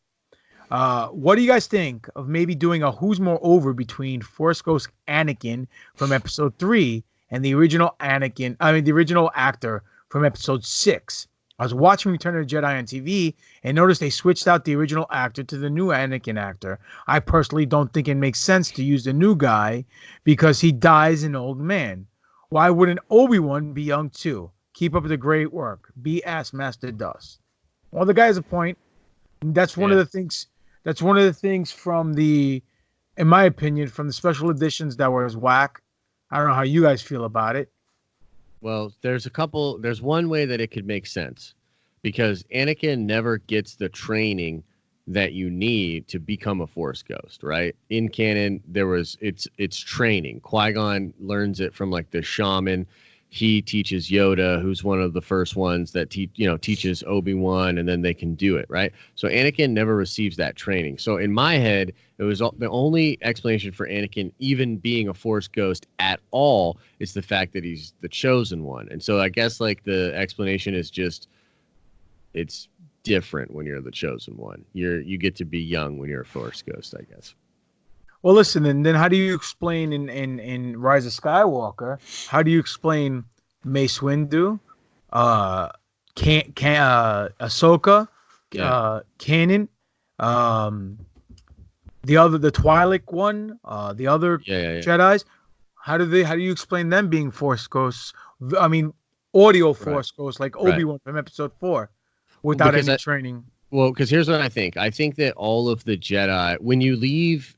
What do you guys think of maybe doing a Who's More Over between Force Ghost Anakin from episode 3 and the original the original actor from episode 6? I was watching Return of the Jedi on TV and noticed they switched out the original actor to the new Anakin actor. I personally don't think it makes sense to use the new guy because he dies an old man. Why wouldn't Obi-Wan be young too? Keep up the great work. B. Master Dust. Well, the guy has a point. That's one of the things. That's one of the things from in my opinion, from the special editions that were whack. I don't know how you guys feel about it. Well, there's one way that it could make sense, because Anakin never gets the training that you need to become a Force ghost, right? In canon, it's training. Qui-Gon learns it from like the shaman. he teaches Yoda, who's one of the first ones that teaches Obi-Wan, and then they can do it, right? So Anakin never receives that training. So in my head, it was the only explanation for Anakin even being a Force ghost at all is the fact that he's the chosen one. And so I guess like the explanation is just it's different when you're the chosen one. You get to be young when you're a Force ghost, I guess. Well, listen, and then how do you explain in Rise of Skywalker? How do you explain Mace Windu, Ahsoka, Kanan, the Twi'lek one, the other Jedi's? How do you explain them being Force ghosts? I mean, audio Force ghosts like Obi-Wan from Episode 4, without any training. Well, because here's what I think. I think that all of the Jedi, when you leave.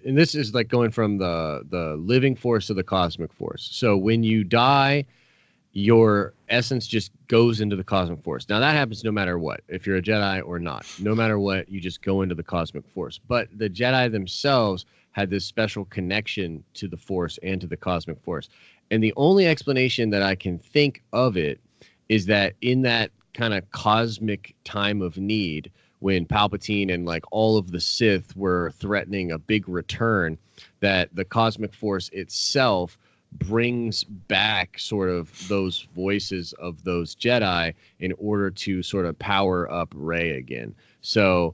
And this is like going from the living force to the cosmic force. So when you die, your essence just goes into the cosmic force. Now that happens no matter what, if you're a Jedi or not. No matter what, you just go into the cosmic force. But the Jedi themselves had this special connection to the force and to the cosmic force. And the only explanation that I can think of it is that in that kind of cosmic time of need, when Palpatine and like all of the Sith were threatening a big return, that the cosmic force itself brings back sort of those voices of those Jedi in order to sort of power up Rey again. So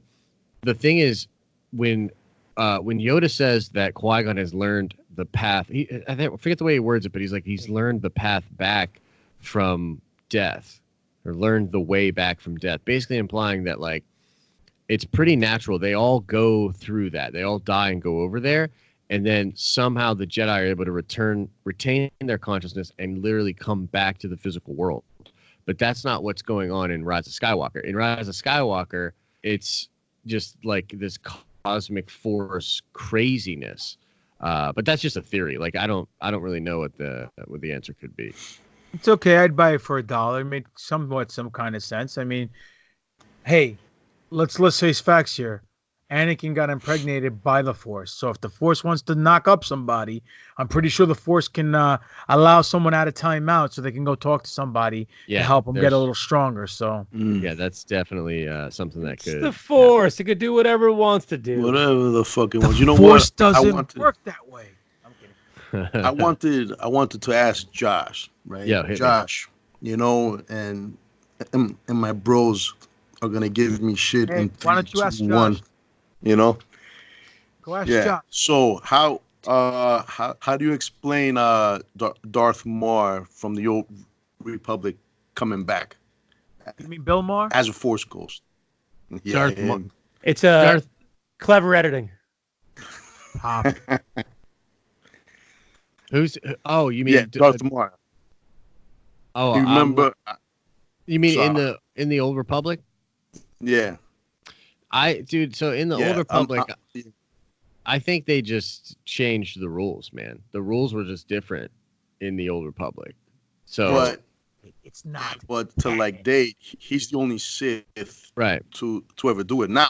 the thing is, when Yoda says that Qui-Gon has learned the path, I forget the way he words it, but he's learned the path back from death, or learned the way back from death, basically implying that like it's pretty natural. They all go through that. They all die and go over there. And then somehow the Jedi are able to retain their consciousness and literally come back to the physical world. But that's not what's going on in Rise of Skywalker. In Rise of Skywalker, it's just like this cosmic force craziness. But that's just a theory. Like I don't really know what the answer could be. It's okay. I'd buy it for $1. It made some kind of sense. I mean, hey, let's face facts here. Anakin got impregnated by the Force. So if the Force wants to knock up somebody, I'm pretty sure the Force can allow someone out of timeout so they can go talk to somebody to help them get a little stronger. So yeah, that's definitely something that could. It's the Force. It could do whatever it wants to do. Whatever the fuck it wants. You know Force what? doesn't work that way. I'm kidding. I wanted to ask Josh, right? Yeah, Josh. You know, and my bros are gonna give me shit in 3, why don't you 2, ask 1. Josh? You know. Go ask Josh. So how do you explain Darth Maul from the Old Republic coming back? You mean Bill Maher? As a Force ghost. Yeah, Darth Maul. It's a clever editing. Who's? Oh, you mean Darth Maul? Oh, do you remember? You mean in the Old Republic? Yeah. So in the Old Republic, I think they just changed the rules, man. The rules were just different in the Old Republic. So it's not. But to like he's the only Sith to ever do it. Now,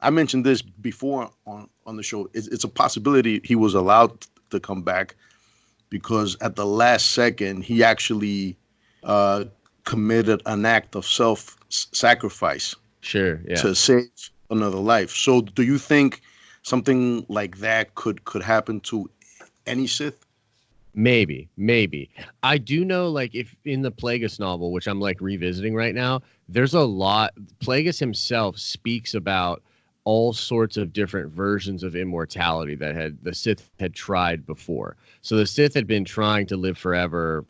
I mentioned this before on the show. It's a possibility he was allowed to come back because at the last second he actually committed an act of self-sacrifice. Sure, yeah. To save another life. So do you think something like that could happen to any Sith? Maybe. I do know, like, if in the Plagueis novel, which I'm like revisiting right now, there's a lot. Plagueis himself speaks about all sorts of different versions of immortality that the Sith had tried before. So the Sith had been trying to live forever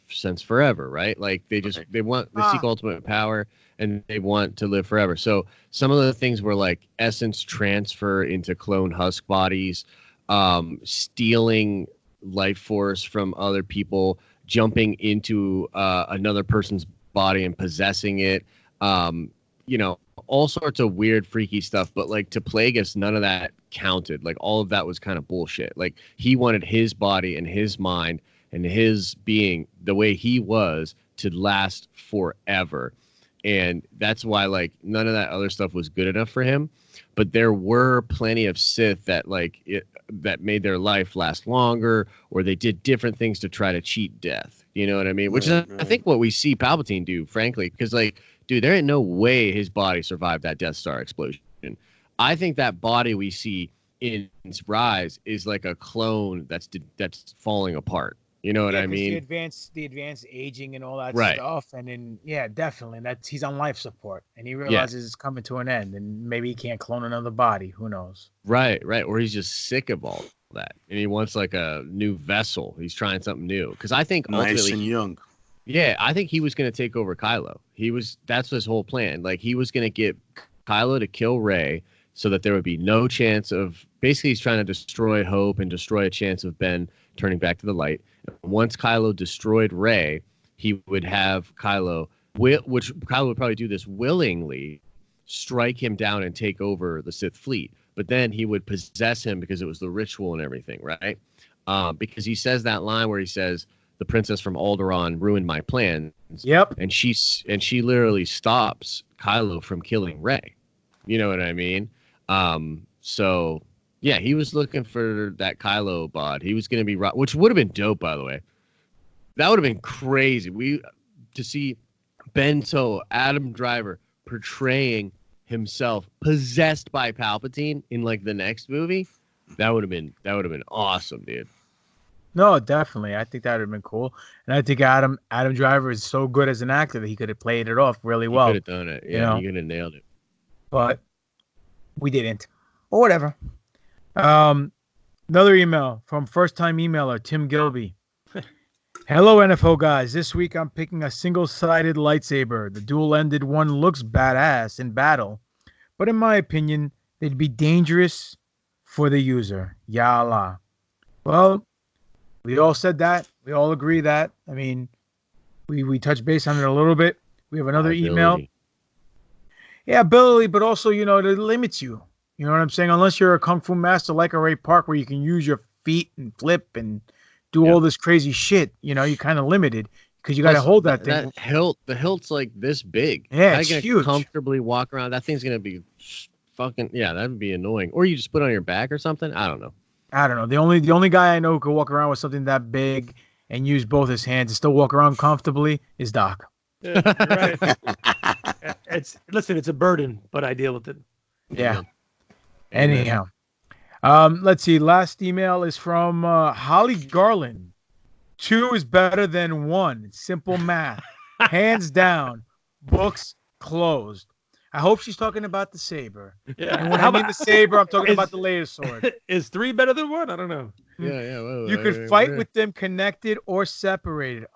since forever, right? Like they seek ultimate power and they want to live forever. So some of the things were like essence transfer into clone husk bodies, stealing life force from other people, jumping into another person's body and possessing it, all sorts of weird, freaky stuff. But like to Plagueis, none of that counted. Like all of that was kind of bullshit. Like he wanted his body and his mind and his being the way he was to last forever. And that's why like none of that other stuff was good enough for him. But there were plenty of Sith that like that made their life last longer, or they did different things to try to cheat death. You know what I mean? Which is, I think, what we see Palpatine do, frankly, because, like, dude, there ain't no way his body survived that Death Star explosion. I think that body we see in Rise is like a clone that's falling apart. You know what I mean? The advanced aging and all that Right. stuff, and then definitely he's on life support, and he realizes it's coming to an end, and maybe he can't clone another body. Who knows? Right, or he's just sick of all that, and he wants like a new vessel. He's trying something new. Because I think nice and young. Yeah, I think he was going to take over Kylo. That's his whole plan. Like, he was going to get Kylo to kill Rey, so that there would be no chance of. Basically, he's trying to destroy Hope and destroy a chance of Ben turning back to the light. Once Kylo destroyed Rey, he would have Kylo, which Kylo would probably do this willingly, strike him down and take over the Sith fleet. But then he would possess him because it was the ritual and everything, right? Because he says that line where he says, "The princess from Alderaan ruined my plans." Yep. And she literally stops Kylo from killing Rey. You know what I mean? So yeah, he was looking for that Kylo bod. He was going to be, which would have been dope, by the way. That would have been crazy. To see Adam Driver portraying himself possessed by Palpatine in like the next movie. That would have been awesome, dude. No, definitely. I think that would have been cool. And I think Adam Driver is so good as an actor that he could have played it off really well. He could have done it. Yeah, he could have nailed it. But we didn't. Or whatever. Another email from first-time emailer Tim Gilby. Hello, NFO guys. This week I'm picking a single-sided lightsaber. The dual-ended one looks badass in battle, but in my opinion, they'd be dangerous for the user. Ya Allah. Well, we all said that. We all agree that. I mean, we touched base on it a little bit. We have another email. Yeah, ability, but also, it limits you. You know what I'm saying? Unless you're a kung fu master like a Ray Park where you can use your feet and flip and do all this crazy shit, you're kind of limited because you got to hold that thing. The hilt's like this big. Yeah, it's huge. Comfortably walk around. That thing's going to be fucking, that would be annoying. Or you just put it on your back or something. I don't know. The only guy I know who can walk around with something that big and use both his hands and still walk around comfortably is Doc. Yeah, right. It's a burden, but I deal with it. Yeah. Anyhow, let's see. Last email is from Holly Garland. 2 is better than 1. Simple math. Hands down. Books closed. I hope she's talking about the saber. Yeah. And when I mean the saber, I'm talking about the laser sword. Is 3 better than 1? I don't know. Yeah. You could fight with them connected or separated.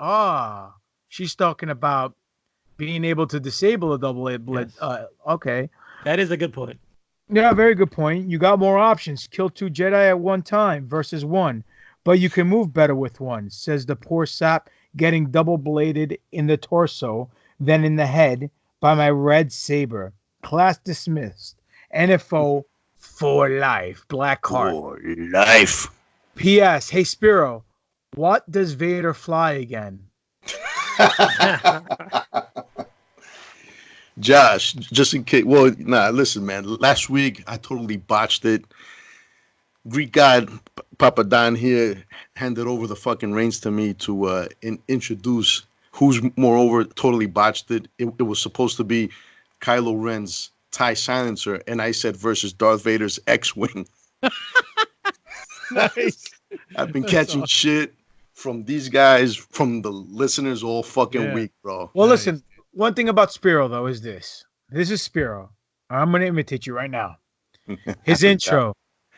She's talking about being able to disable a double-edged blade. Yes. Okay. That is a good point. Yeah, very good point. You got more options. Kill 2 Jedi at one time versus 1. But you can move better with 1, says the poor sap getting double-bladed in the torso, then in the head by my red saber. Class dismissed. NFO for life. Blackheart. For life. P.S. Hey, Spiro, what does Vader fly again? Josh, just in case. Well, listen, man. Last week, I totally botched it. Greek god Papa Don here handed over the fucking reins to me to introduce who's, moreover, totally botched it. It was supposed to be Kylo Ren's TIE silencer, and I said versus Darth Vader's X-Wing. Nice. I've been catching shit from these guys, from the listeners all fucking week, bro. Well, listen. One thing about Spiro, though, is this. This is Spiro. I'm going to imitate you right now. His intro,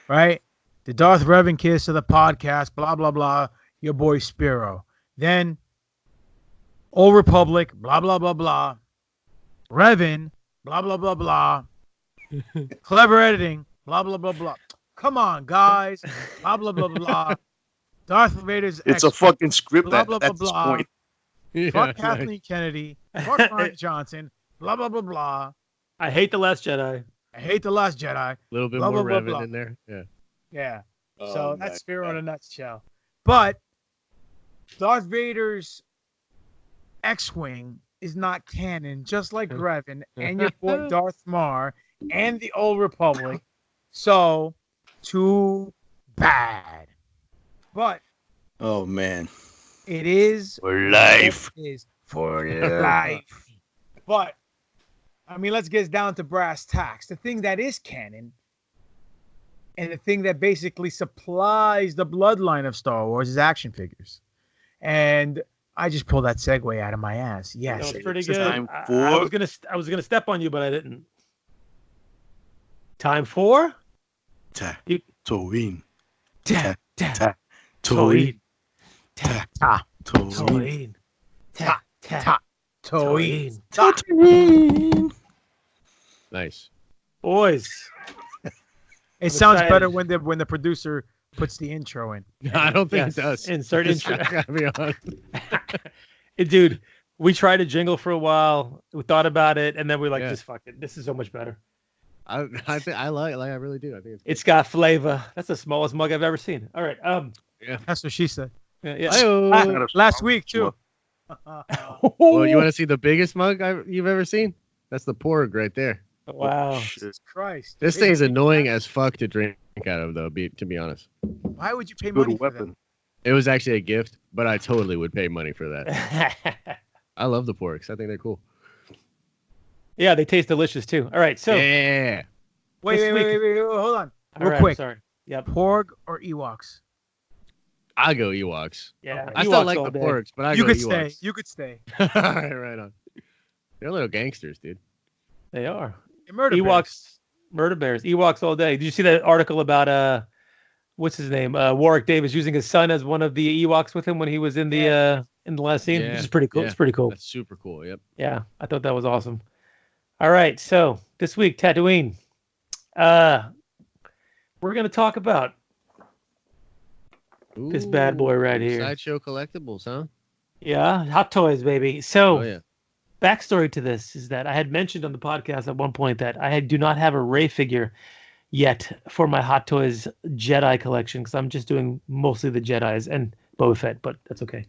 right? The Darth Revan kiss of the podcast, blah, blah, blah. Your boy Spiro. Then, Old Republic, blah, blah, blah, blah. Revan, blah, blah, blah, blah. Clever editing, blah, blah, blah, blah. Come on, guys. Blah, blah, blah, blah. Darth Vader's It's a fucking script blah, at blah, blah, this blah. point. Fuck Kathleen Kennedy. Fuck Ryan Johnson. Blah, blah, blah, blah. I hate The Last Jedi. I hate The Last Jedi. A little bit blah, more blah, Revan blah, blah. in there. Yeah. Yeah. Oh, So that's Spiro in a nutshell. But Darth Vader's X-Wing is not canon, just like Revan and your boy Darth Mar and the Old Republic. So, to bad. But Oh man. it is For life. It is for life. But I mean, let's get down to brass tacks. The thing that is canon and the thing that basically supplies the bloodline of Star Wars is action figures. And I just pulled that segue out of my ass. Yes, That was pretty It's good. time I for- was gonna step on you, but I didn't. Time for TaTOYine. Ta- ta- TaTOYine. Ta- TaTOYine. Ta- ta- TaTOYine. TaTOYine. Nice. Boys. It I'm sounds excited. better when the producer puts the intro in. I don't think Yes, it does. insert intro. I gotta be honest. Dude, we tried a jingle for a while. We thought about it, and then we like, Yeah. just fuck it. This is so much better. I think I I really do. I think It's got flavor. That's the smallest mug I've ever seen. All right. That's what she said. Yeah. Hi-oh. Last week too. Well, you want to see the biggest mug you've ever seen? That's the Porg right there. Wow. Shit. Christ. This thing's annoying as fuck to drink out of, though. To be honest, Why would you pay Good money for weapon. it was actually a gift, but I totally would pay money for that. I love the Porgs. I think they're cool. Yeah, they taste delicious too. All right. So, Yeah. that? Wait, this week- wait, hold on. all Real right, quick. Sorry. Yep. Porg or Ewoks? I go Ewoks. Yeah. Okay. I still Ewoks like all the day. Porgs, but I You go could Ewoks. stay. You could stay. Right on. They're little gangsters, dude. They are. Murder Ewoks, murder bears. Ewoks all day. Did you see that article about what's his name? Warwick Davis using his son as one of the Ewoks with him when he was in the last scene, Yeah, which is pretty cool. yeah. It's pretty cool. That's super cool. Yep. Yeah, I thought that was awesome. All right, so this week, TaTOYine. We're gonna talk about this bad boy right here. Sideshow collectibles, huh? Yeah, Hot Toys, baby. So, Oh yeah. backstory to this is that I had mentioned on the podcast at one point that do not have a Rey figure yet for my Hot Toys Jedi collection because I'm just doing mostly the Jedis and Boba Fett, but that's okay.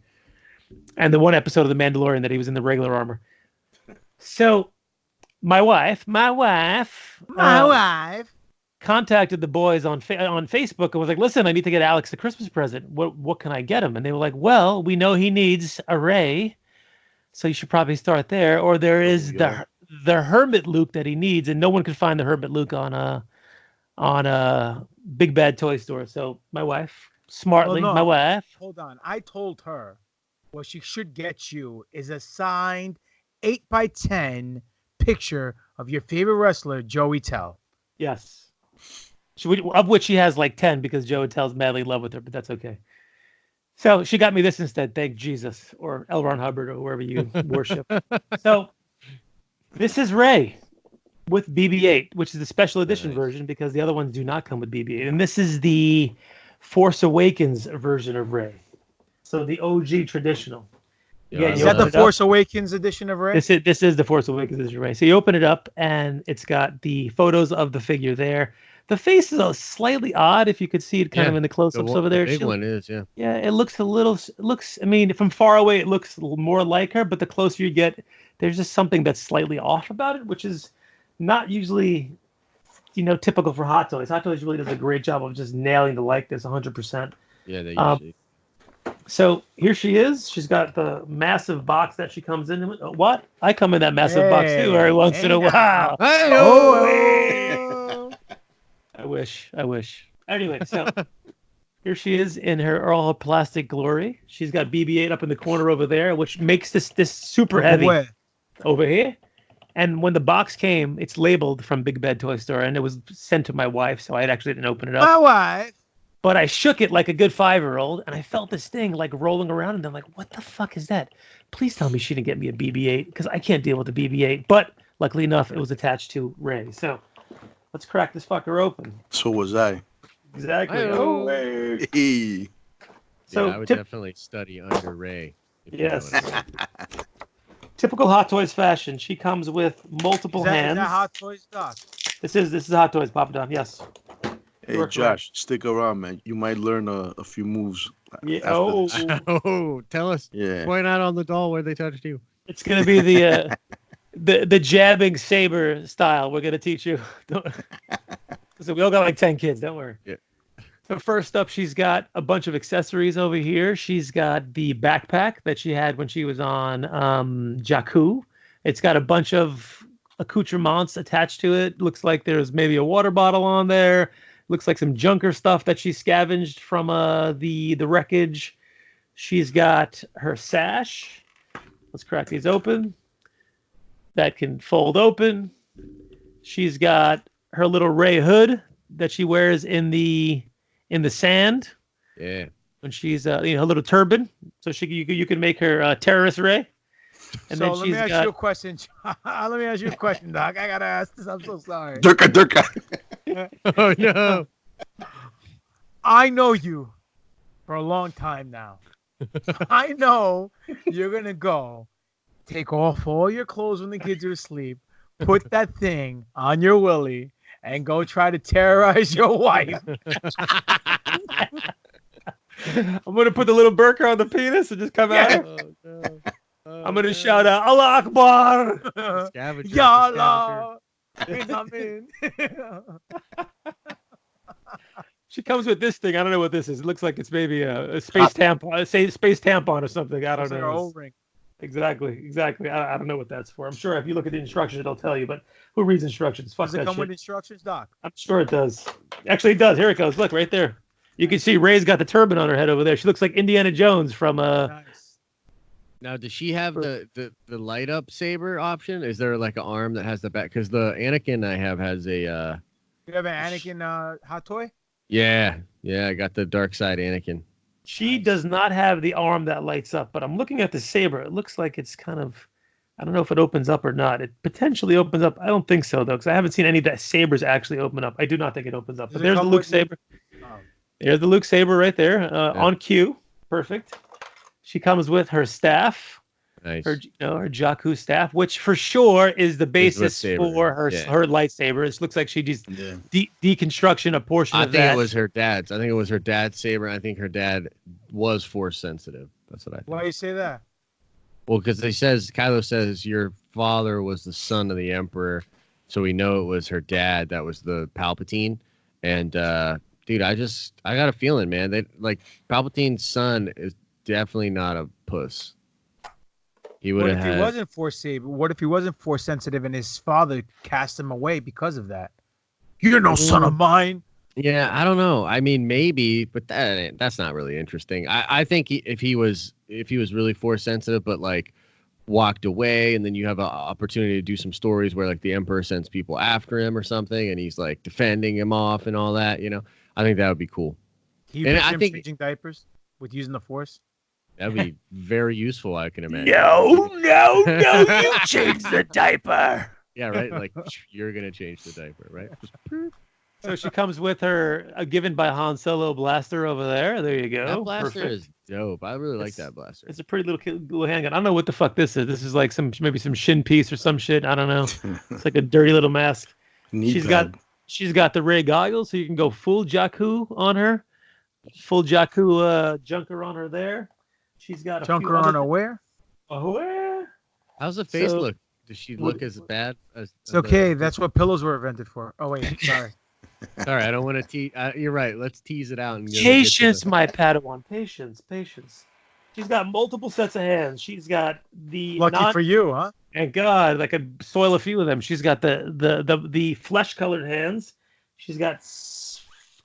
And the one episode of The Mandalorian that he was in the regular armor. So, my wife, contacted the boys on Facebook and was like, "Listen, I need to get Alex a Christmas present. What can I get him?" And they were like, "Well, we know he needs a Rey, so you should probably start there. Or there is the Hermit Luke that he needs, and no one could find the Hermit Luke on Big Bad Toy Store." So my wife, smartly, Well, no. my wife, Hold on. I told her what she should get you is a signed 8x10 picture of your favorite wrestler, Joey Tell. yes, of which she has like 10 because Joe Tell's madly in love with her, but that's okay. So she got me this instead. Thank Jesus, or L. Ron Hubbard, or wherever you worship. So this is Rey with BB-8, which is the special edition Nice. version because the other ones do not come with BB-8. And this is the Force Awakens version of Rey. So the OG traditional. Yeah, I Is you that love the open it up. Force Awakens edition of Rey? This is the Force Awakens edition, Rey. So you open it up and it's got the photos of the figure there. The face is slightly odd if you could see it kind of Yeah, in the close-ups over there. The big She- one is, yeah. Yeah, it looks I mean, from far away it looks more like her, but the closer you get, there's just something that's slightly off about it, which is not usually, typical for Hot Toys. Hot Toys really does a great job of just nailing the likeness 100%. Yeah, they Um, usually. So here she is. She's got the massive box that she comes in with. What? I come in that massive box too every once in a Hey, while. Oh, I wish. Anyway, so here she is in all her plastic glory. She's got BB-8 up in the corner over there, which makes this super heavy Where? over here. And when the box came, it's labeled from Big Bad Toy Store, and it was sent to my wife, so I actually didn't open it up. My wife. But I shook it like a good 5-year-old, and I felt this thing like rolling around, and I'm like, what the fuck is that? Please tell me she didn't get me a BB-8, because I can't deal with the BB-8. But luckily enough, it was attached to Rey. So let's crack this fucker open. So was I. Exactly. Hi-yo. Oh, hey. Hey. So I would tip- definitely study under Rey. if you're Yes. doing it. Typical Hot Toys fashion. She comes with multiple Is that hands. Hot Toys Doc? This is Hot Toys, Papa Don. Yes. Hey, Work Josh, stick around, man. You might learn a few moves. Yeah. after Oh, this. Oh, tell us. Yeah. Point out on the doll where they touched you. it's gonna be the jabbing saber style. We're gonna teach you. So we all got like 10 kids. Don't worry. Yeah. So first up, she's got a bunch of accessories over here. She's got the backpack that she had when she was on Jakku. It's got a bunch of accoutrements attached to it. Looks like there's maybe a water bottle on there. Looks like some junker stuff that she scavenged from the wreckage. She's got her sash. Let's crack these open. That can fold open. She's got her little Ray hood that she wears in the sand. Yeah. When she's her little turban, so you can make her terrorist Ray. And so then let me ask you a question. Let me ask you a question, Doc. I gotta ask this. I'm so sorry. Durka. Oh no. I know you for a long time now. I know you're gonna go take off all your clothes when the kids are asleep, put that thing on your willy, and go try to terrorize your wife. I'm gonna put the little burqa on the penis and just come out. Oh, no. Oh, I'm gonna no. shout out Allah Akbar. Scavenger. Ya Scavenger. Allah. I'm in. She comes with this thing. I don't know what this is. It looks like it's maybe a space tampon, space tampon or something. I don't Like know. our O-ring. Exactly. I don't know what that's for. I'm sure if you look at the instructions, it'll tell you. But who reads instructions? Fuck Does it that come shit. with instructions, Doc? I'm sure it does. Actually, it does. Here it goes. Look right there. You can see Ray's got the turban on her head over there. She looks like Indiana Jones from Nice. Now, does she have the light up saber option? Is there like an arm that has the back? Because the Anakin I have has a. You have an Anakin hot toy? Yeah, I got the dark side Anakin. She does not have the arm that lights up, but I'm looking at the saber. It looks like it's kind of, I don't know if it opens up or not. It potentially opens up. I don't think so, though, because I haven't seen any of that sabers actually open up. I do not think it opens up. Does But it there's the come Luke with- saber. Oh. There's the Luke saber right there on cue. Perfect. She comes with her staff. Nice. Her Jakku staff, which for sure is the basis saber. for her Yeah. her lightsaber. It looks like she just deconstruction a portion I of think that. it was her dad's. I think it was her dad's saber. I think her dad was force sensitive. That's what I think. Why do you say that? Well, because Kylo says your father was the son of the Emperor, so we know it was her dad that was the Palpatine. And dude, I got a feeling, man, that like Palpatine's son is definitely not a puss. He would What have if had. he wasn't force saber? What if he wasn't force sensitive and his father cast him away because of that? You're no son of mine. Yeah, I don't know. I mean, maybe, but that's not really interesting. I think if he was really force sensitive, but like walked away, and then you have an opportunity to do some stories where like the Emperor sends people after him or something, and he's like defending him off and all that. I think that would be cool. He And picture I him think- changing diapers with using the force. That'd be very useful, I can imagine. No, you change the diaper. Yeah, right. Like you're gonna change the diaper, right? So she comes with her given by Han Solo blaster over there. There you go. That blaster Perfect. is dope. I really like It's- that blaster. It's a pretty little handgun. I don't know what the fuck this is. This is like maybe some shin piece or some shit. I don't know. It's like a dirty little mask. She's got the Ray goggles, so you can go full Jakku on her. Full Jakku junker on her there. She's got a Junker few on other- a where? Where? How's the face So- look? Does she look as bad as? It's okay. That's what pillows were invented for. Oh wait, sorry. Sorry, I don't want to tease. You're right. Let's tease it out and get to Patience, the- my Padawan. Patience. She's got multiple sets of hands. She's got the Lucky for you, huh? Thank God, I could soil a few of them. She's got the flesh-colored hands. She's got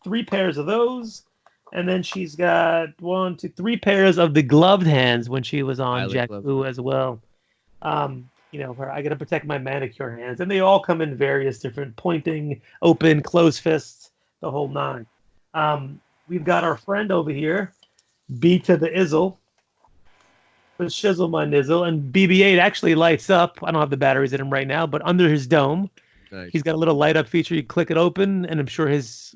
3 pairs of those, and then she's got 1, 2, 3 pairs of the gloved hands when she was on Highly Jakku as well. I got to protect my manicure hands, and they all come in various different pointing, open, closed fists, the whole 9. We've got our friend over here, B to the Izzle. But shizzle my nizzle, and BB-8 actually lights up. I don't have the batteries in him right now, but under his dome, Nice. he's got a little light up feature. You click it open, and I'm sure his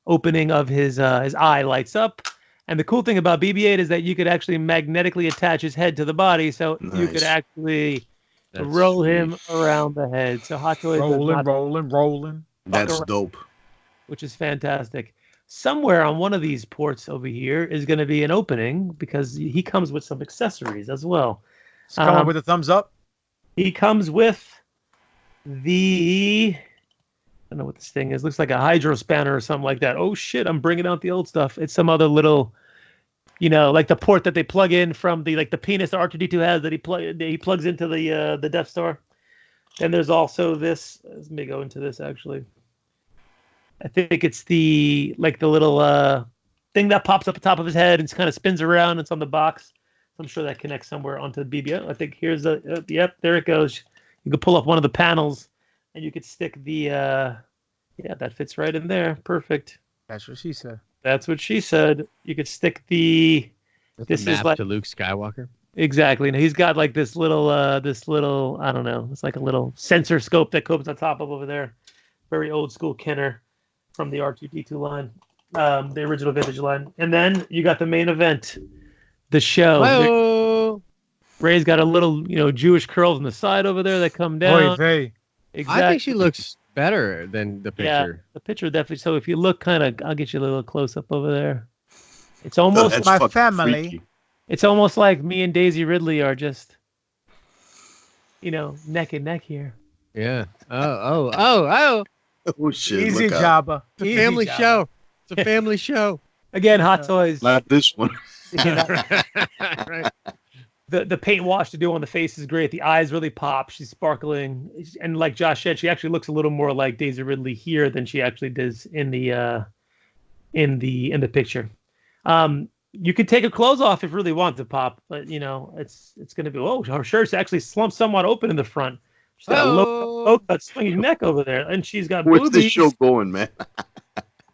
opening of his eye lights up. And the cool thing about BB-8 is that you could actually magnetically attach his head to the body, so you could Nice. actually That's roll sweet. him around the head. So Hot Toys does not, Rolling. That's around. dope. which is fantastic. Somewhere on one of these ports over here is going to be an opening because he comes with some accessories as well. It's coming with a thumbs up. He comes with the don't know what this thing is. Looks like a hydro spanner or something like that. Oh shit! I'm bringing out the old stuff. It's some other little, like the port that they plug in from the penis R2D2 has that he plugs into the Death Star. And there's also this. Let me go into this actually. I think it's the little thing that pops up the top of his head and kind of spins around. It's on the box. So I'm sure that connects somewhere onto the BBO. I think here's yep, there it goes. You could pull up one of the panels and you could stick the that fits right in there. Perfect. That's what she said. That's what she said. You could stick the this map is like to Luke Skywalker. Exactly. And he's got like this little I don't know, it's like a little sensor scope that goes on top of over there. Very old school Kenner from the R2D2 line. The original vintage line. And then you got the main event. The show. Hello. Ray's got a little, Jewish curls on the side over there that come down. Oy, exactly. I think she looks better than the picture. Yeah, the picture definitely. So if you look I'll get you a little close up over there. It's almost my family. Freaky. It's almost like me and Daisy Ridley are just, neck and neck here. Yeah. Oh shit! Easy look out. Jabba. It's a family show. It's a family show. Again, Hot Toys. Not this one. Right. The paint wash to do on the face is great. The eyes really pop. She's sparkling, and like Josh said, she actually looks a little more like Daisy Ridley here than she actually does in the picture. You could take her clothes off if you really want to pop, but it's going to be her shirt's actually slumped somewhat open in the front. She's got a low cut swinging neck over there, and she's got Where's boobies. the show going, man?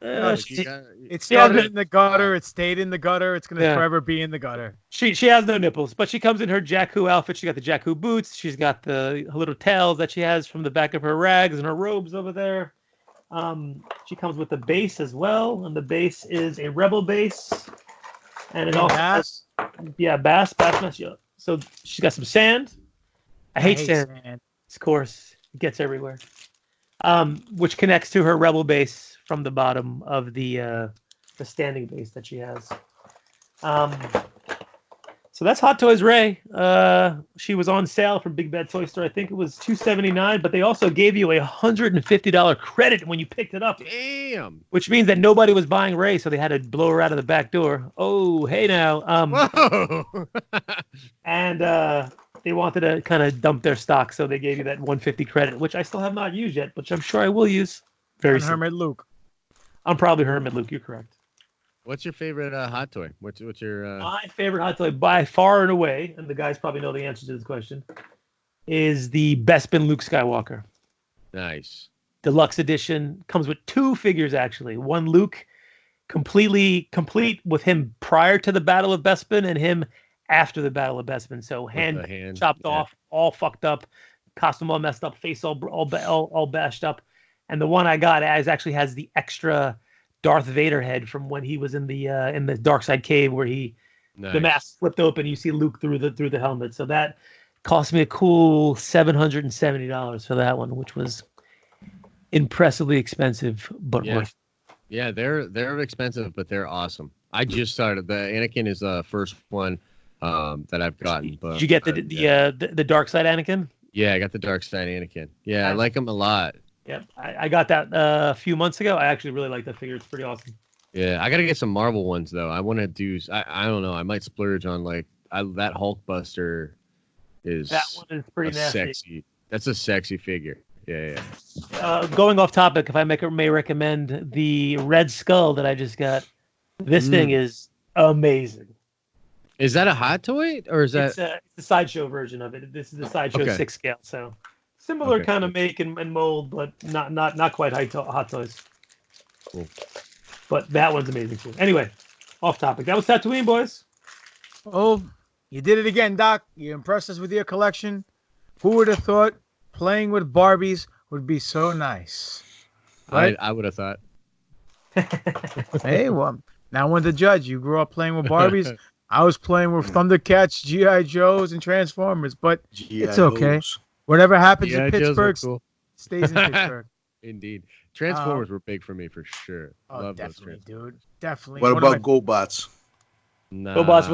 It started in the gutter. It stayed in the gutter. It's gonna forever be in the gutter. She has no nipples, but she comes in her Jakku outfit. She got the Jakku boots. She's got the little tails that she has from the back of her rags and her robes over there. She comes with the base as well, and the base is a Rebel base, and it also has bass. Yeah. So she's got some sand. I hate sand. Of course, it gets everywhere. Which connects to her Rebel base from the bottom of the standing base that she has. So that's Hot Toys Ray. She was on sale from Big Bad Toy Store. I think it was $279, but they also gave you a $150 credit when you picked it up. Damn. Which means that nobody was buying Ray, so they had to blow her out of the back door. Oh, hey now. Whoa. And they wanted to kind of dump their stock, so they gave you that $150 credit, which I still have not used yet, which I'm sure I will use very soon. Hermit Luke. I'm probably Hermit Luke. You're correct. What's your favorite hot toy? What's your My favorite hot toy by far and away, and the guys probably know the answer to this question, is the Bespin Luke Skywalker. Nice. Deluxe edition. Comes with two figures, actually. One Luke, completely complete with him prior to the Battle of Bespin and him after the Battle of Bespin. So hand chopped off, all fucked up, costume all messed up, face all bashed up. And the one I got actually has the extra Darth Vader head from when he was in the Dark Side Cave, where the mask flipped open. You see Luke through the helmet. So that cost me a cool $770 for that one, which was impressively expensive, but worth. Yeah, they're expensive, but they're awesome. I just started. The Anakin is the first one that I've gotten. But did you get the Dark Side Anakin? Yeah, I got the Dark Side Anakin. Yeah, I like him a lot. Yep, I got that a few months ago. I actually really like that figure. It's pretty awesome. Yeah, I gotta get some Marvel ones though. I want to do. I don't know. I might splurge on that Hulkbuster. That one is pretty nasty. Sexy. That's a sexy figure. Yeah. Going off topic, if I may recommend the Red Skull that I just got. This thing is amazing. Is that a hot toy or is that? It's the sideshow version of it. This is the sideshow 6 scale. So. Similar kind of make and mold, but not quite Hot Toys. Cool. But that one's amazing too. Anyway, off topic. That was TaTOYine, boys. Oh, you did it again, Doc. You impressed us with your collection. Who would have thought playing with Barbies would be so nice? Right? I would have thought. Hey, well, now when the judge, you grew up playing with Barbies. I was playing with Thundercats, G.I. Joes, and Transformers, but it's okay. Whatever happens in Pittsburgh stays in Pittsburgh. Indeed. Transformers were big for me for sure. Oh, love definitely, those dude. Definitely. What about GoBots? Nah, GoBots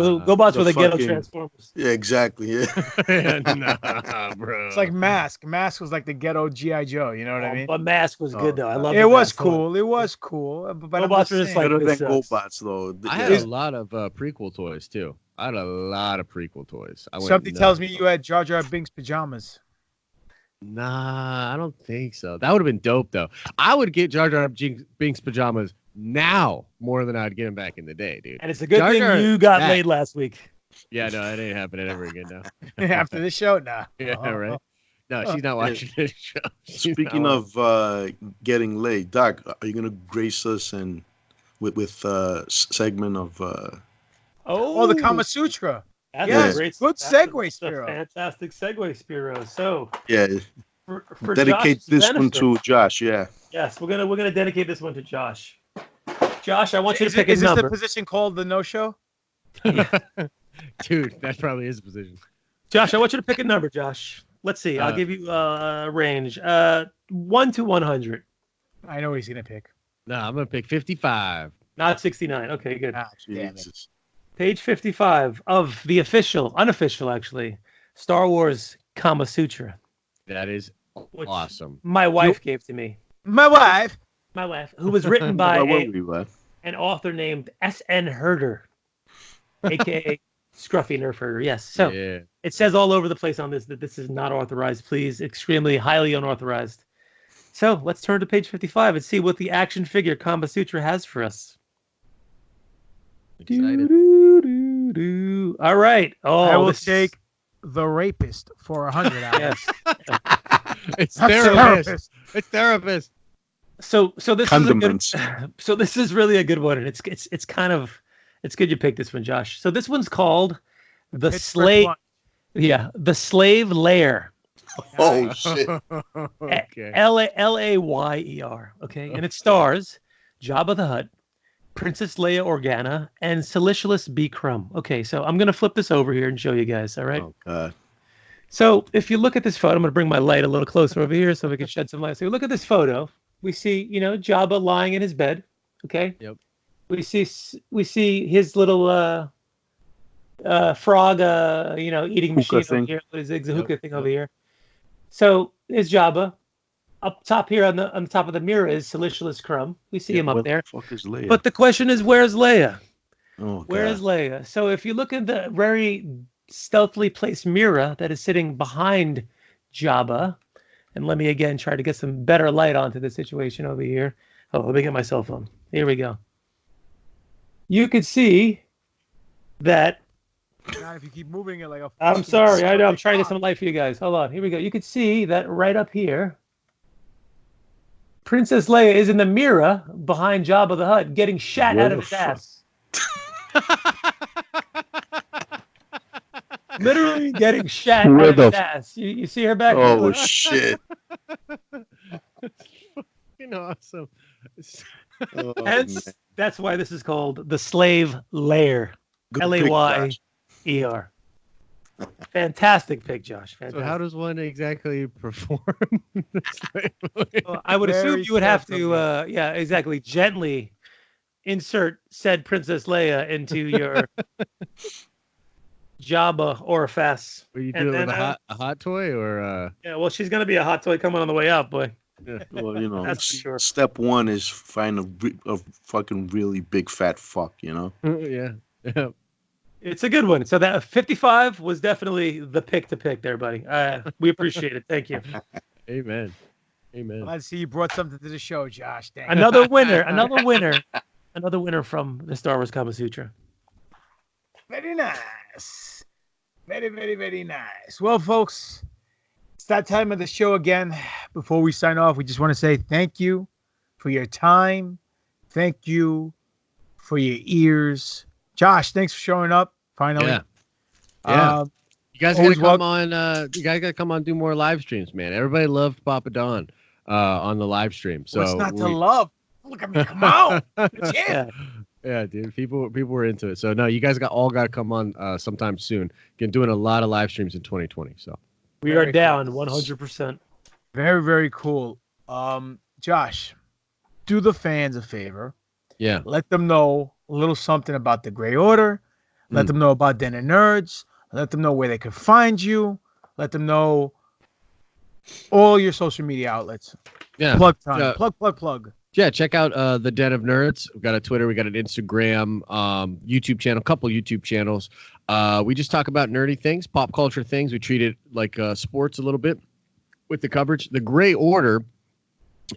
were the ghetto fucking- Transformers. Yeah, exactly. Yeah. nah, bro. It's like Mask. Mask was like the ghetto GI Joe. You know what I mean? But Mask was good though. I love It was cool. It was cool. But I'm GoBots just were just saying. like- Better this than sucks. GoBots though. I had Yeah. a lot of prequel toys too. I had a lot of prequel toys. I went Something tells me nuts. you had Jar Jar Binks pajamas. Nah, I don't think so. That would have been dope though. I would get Jar Jar Binks pajamas now more than I'd get him back in the day, dude. And it's a good Jar thing Jar- you got that- laid last week. Yeah, no, it ain't happening ever again now. After this show, nah. Yeah, right. No, she's not watching this show. She's Speaking not of getting laid, Doc, are you gonna grace us and with segment of Oh, the Kama Sutra. That's Yes, a great, good that's segue, a Spiro. Fantastic segue, Spiro. So yeah? for Dedicate Josh's this one benefit- to Josh. Yeah. Yes, we're gonna dedicate this one to Josh. Josh, I want you to Is pick this a number. the position called the no show? Dude, that probably is a position. Josh, I want you to pick a number, Josh. Let's see. I'll give you a range. 1 to 100. I know what he's gonna pick. No, I'm gonna pick 55. Not 69. Okay, good. Ah, damn it. Jesus. Page 55 of the unofficial actually, Star Wars Kama Sutra, That is which awesome. my wife gave to me. My wife. My wife, who was written by Where were we, lad? an author named S.N. Herder, aka Scruffy Nerf Herder. Yes. So Yeah. it says all over the place on this that this is not authorized. Please, extremely highly unauthorized. So let's turn to page 55 and see what the action figure Kama Sutra has for us. Excited. Doo-doo-doo-doo. All right. Oh, I will this is- take the rapist for 100 hours. Yes. It's That's therapist. It's therapist. So this Condiments. is a good. So this is really a good one, and it's kind of it's good you picked this one, Josh. So this one's called the Pittsburgh slave. Punch. Yeah, the slave lair. Oh shit! Okay. Layer. Okay, and it stars Jabba the Hutt, Princess Leia Organa, and Silicious B. Crumb. Okay, so I'm gonna flip this over here and show you guys. All right. Oh god. So if you look at this photo, I'm going to bring my light a little closer over here so we can shed some light. So you look at this photo, we see, Jabba lying in his bed. Okay. Yep. We see his little frog, eating machine thing. over here. His hookah thing over here. So there's Jabba. Up top here on the top of the mirror is Silicious Crumb. We see him Where up there. the fuck is Leia? But the question is, where's Leia? oh, Where God. is Leia? So if you look at the very stealthily placed mirror that is sitting behind Jabba, and let me again try to get some better light onto the situation over here. Oh, let me get my cell phone. Here we go. You could see that. God, if you keep moving it like a. I'm fucking sorry. I know. I'm circuit trying to get clock. some light for you guys. Hold on. Here we go. You could see that right up here. Princess Leia is in the mirror behind Jabba the Hutt, getting shat Where out of the his fuck? ass. Literally getting shat Where out of the his ass. You see her back Oh there? shit! Awesome. Oh, Hence, man. that's why this is called the Slave Lair. Good pick, Josh. Layer. Fantastic pick, Josh. Fantastic. So how does one exactly perform? Well, I would assume Very you would have to, carefully. exactly, gently insert said Princess Leia into your Jabba orifice. Were you And doing it with then, a hot toy or Yeah, well, she's gonna be a hot toy coming on the way out, boy. Well, That's for sure. step one is find a fucking really big fat fuck. yeah. Yeah. It's a good one. So that 55 was definitely the pick to pick there, buddy. We appreciate it. Thank you. Amen. Amen. Glad to see you brought something to the show, Josh. Thank you. Another winner from the Star Wars Kama Sutra. Very nice. Very, very, very nice. Well, folks, it's that time of the show again. Before we sign off, we just want to say thank you for your time. Thank you for your ears. Josh, thanks for showing up finally. Yeah. Yeah. You guys gotta always come on. You guys gotta come on. Do more live streams, man. Everybody loved Papa Don on the live stream. So what's not to love? Look at me. Come on. It's Yeah. it. Yeah, dude. People were into it. So no, you guys all got to come on sometime soon. Again, doing a lot of live streams in 2020. So We Very are down cool. 100%. Very, very cool. Josh, do the fans a favor. yeah, Let them know a little something about the Gray Order Let them know about Den of Nerds. Let them know where they can find you. Let them know all your social media outlets. Yeah. Plug time. Plug. Yeah, check out the Den of Nerds. We've got a Twitter, we got an Instagram, YouTube channel, couple YouTube channels. We just talk about nerdy things, pop culture things. We treat it like sports a little bit with the coverage. The Gray Order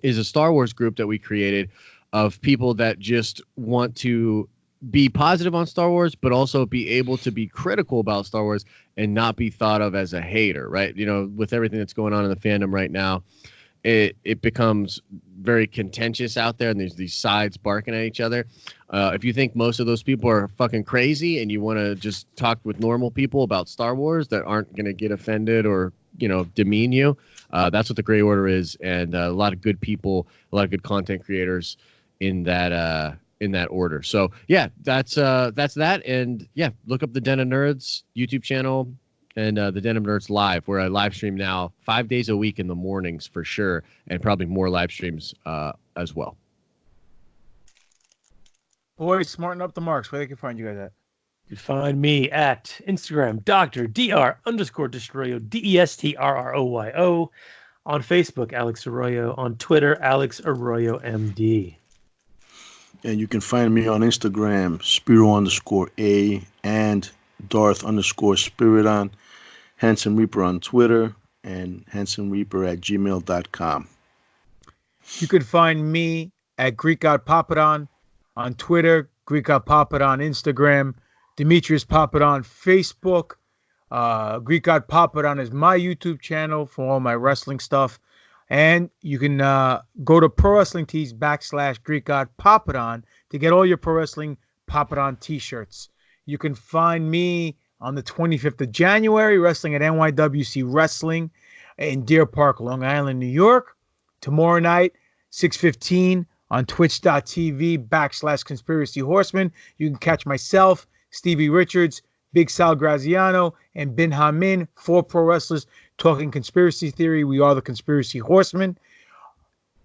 is a Star Wars group that we created of people that just want to be positive on Star Wars, but also be able to be critical about Star Wars and not be thought of as a hater, right? You know, with everything that's going on in the fandom right now, it becomes very contentious out there, and there's these sides barking at each other. If you think most of those people are fucking crazy and you want to just talk with normal people about Star Wars that aren't going to get offended or, you know, demean you, that's what the Gray Order is. And a lot of good people, a lot of good content creators in that order. So yeah, that's that. And yeah, look up the Den of Nerds YouTube channel and the Den of Nerds live, where I live stream now 5 days a week in the mornings for sure, and probably more live streams as well. Boys, smarten up the marks. Where they can find you guys at? You can find me at Instagram, Dr._Destroyo, DESTRROYO. On Facebook, Alex Arroyo. On Twitter, Alex Arroyo MD. And you can find me on Instagram, Spiro_A and Darth_Spiridon, Handsome Reaper on Twitter, and handsomereaper@gmail.com. You can find me at Greek God Papadon on Twitter, Greek God Papadon on Instagram, Demetrius Papadon Facebook. Greek God Papadon is my YouTube channel for all my wrestling stuff. And you can go to Pro Wrestling Tees /Greek God Papadon to get all your Pro Wrestling Papadon t-shirts. You can find me on the 25th of January wrestling at NYWC Wrestling in Deer Park, Long Island, New York. Tomorrow night, 6:15 on twitch.tv /Conspiracy Horseman. You can catch myself, Stevie Richards, Big Sal Graziano, and Bin Hamin, 4 pro wrestlers talking conspiracy theory. We are the Conspiracy Horsemen.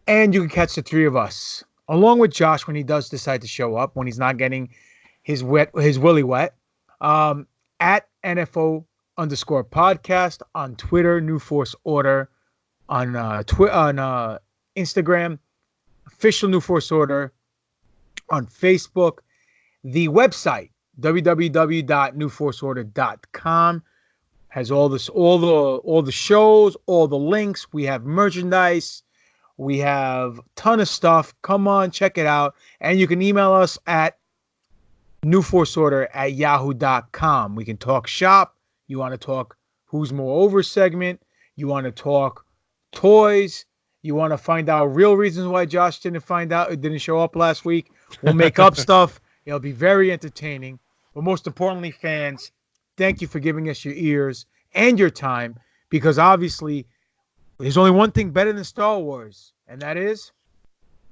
And you can catch the 3 of us, along with Josh when he does decide to show up, when he's not getting his willy wet, at NFO_podcast on Twitter, New Force Order on Instagram, official New Force Order on Facebook. The website, www.newforceorder.com, has all the shows, all the links. We have merchandise. We have a ton of stuff. Come on, check it out. And you can email us at newforceorder@yahoo.com. We can talk shop. You want to talk Who's More Over segment. You want to talk toys. You want to find out real reasons why Josh didn't show up last week. We'll make up stuff. It'll be very entertaining. But most importantly, fans, thank you for giving us your ears and your time, because obviously there's only one thing better than Star Wars, and that is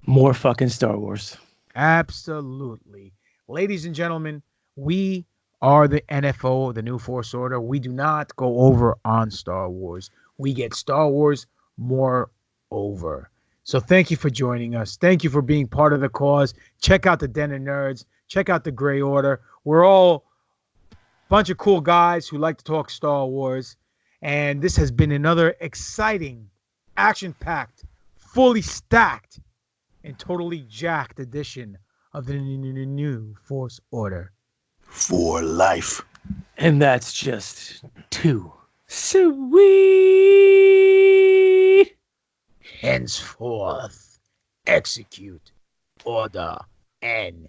more fucking Star Wars. Absolutely. Ladies and gentlemen, we are the NFO, the New Force Order. We do not go over on Star Wars. We get Star Wars more over. So thank you for joining us. Thank you for being part of the cause. Check out the Den of Nerds. Check out the Gray Order. We're all a bunch of cool guys who like to talk Star Wars. And this has been another exciting, action-packed, fully stacked, and totally jacked edition of the New Force Order. For life. And that's just too sweet. Henceforth, execute Order NFO.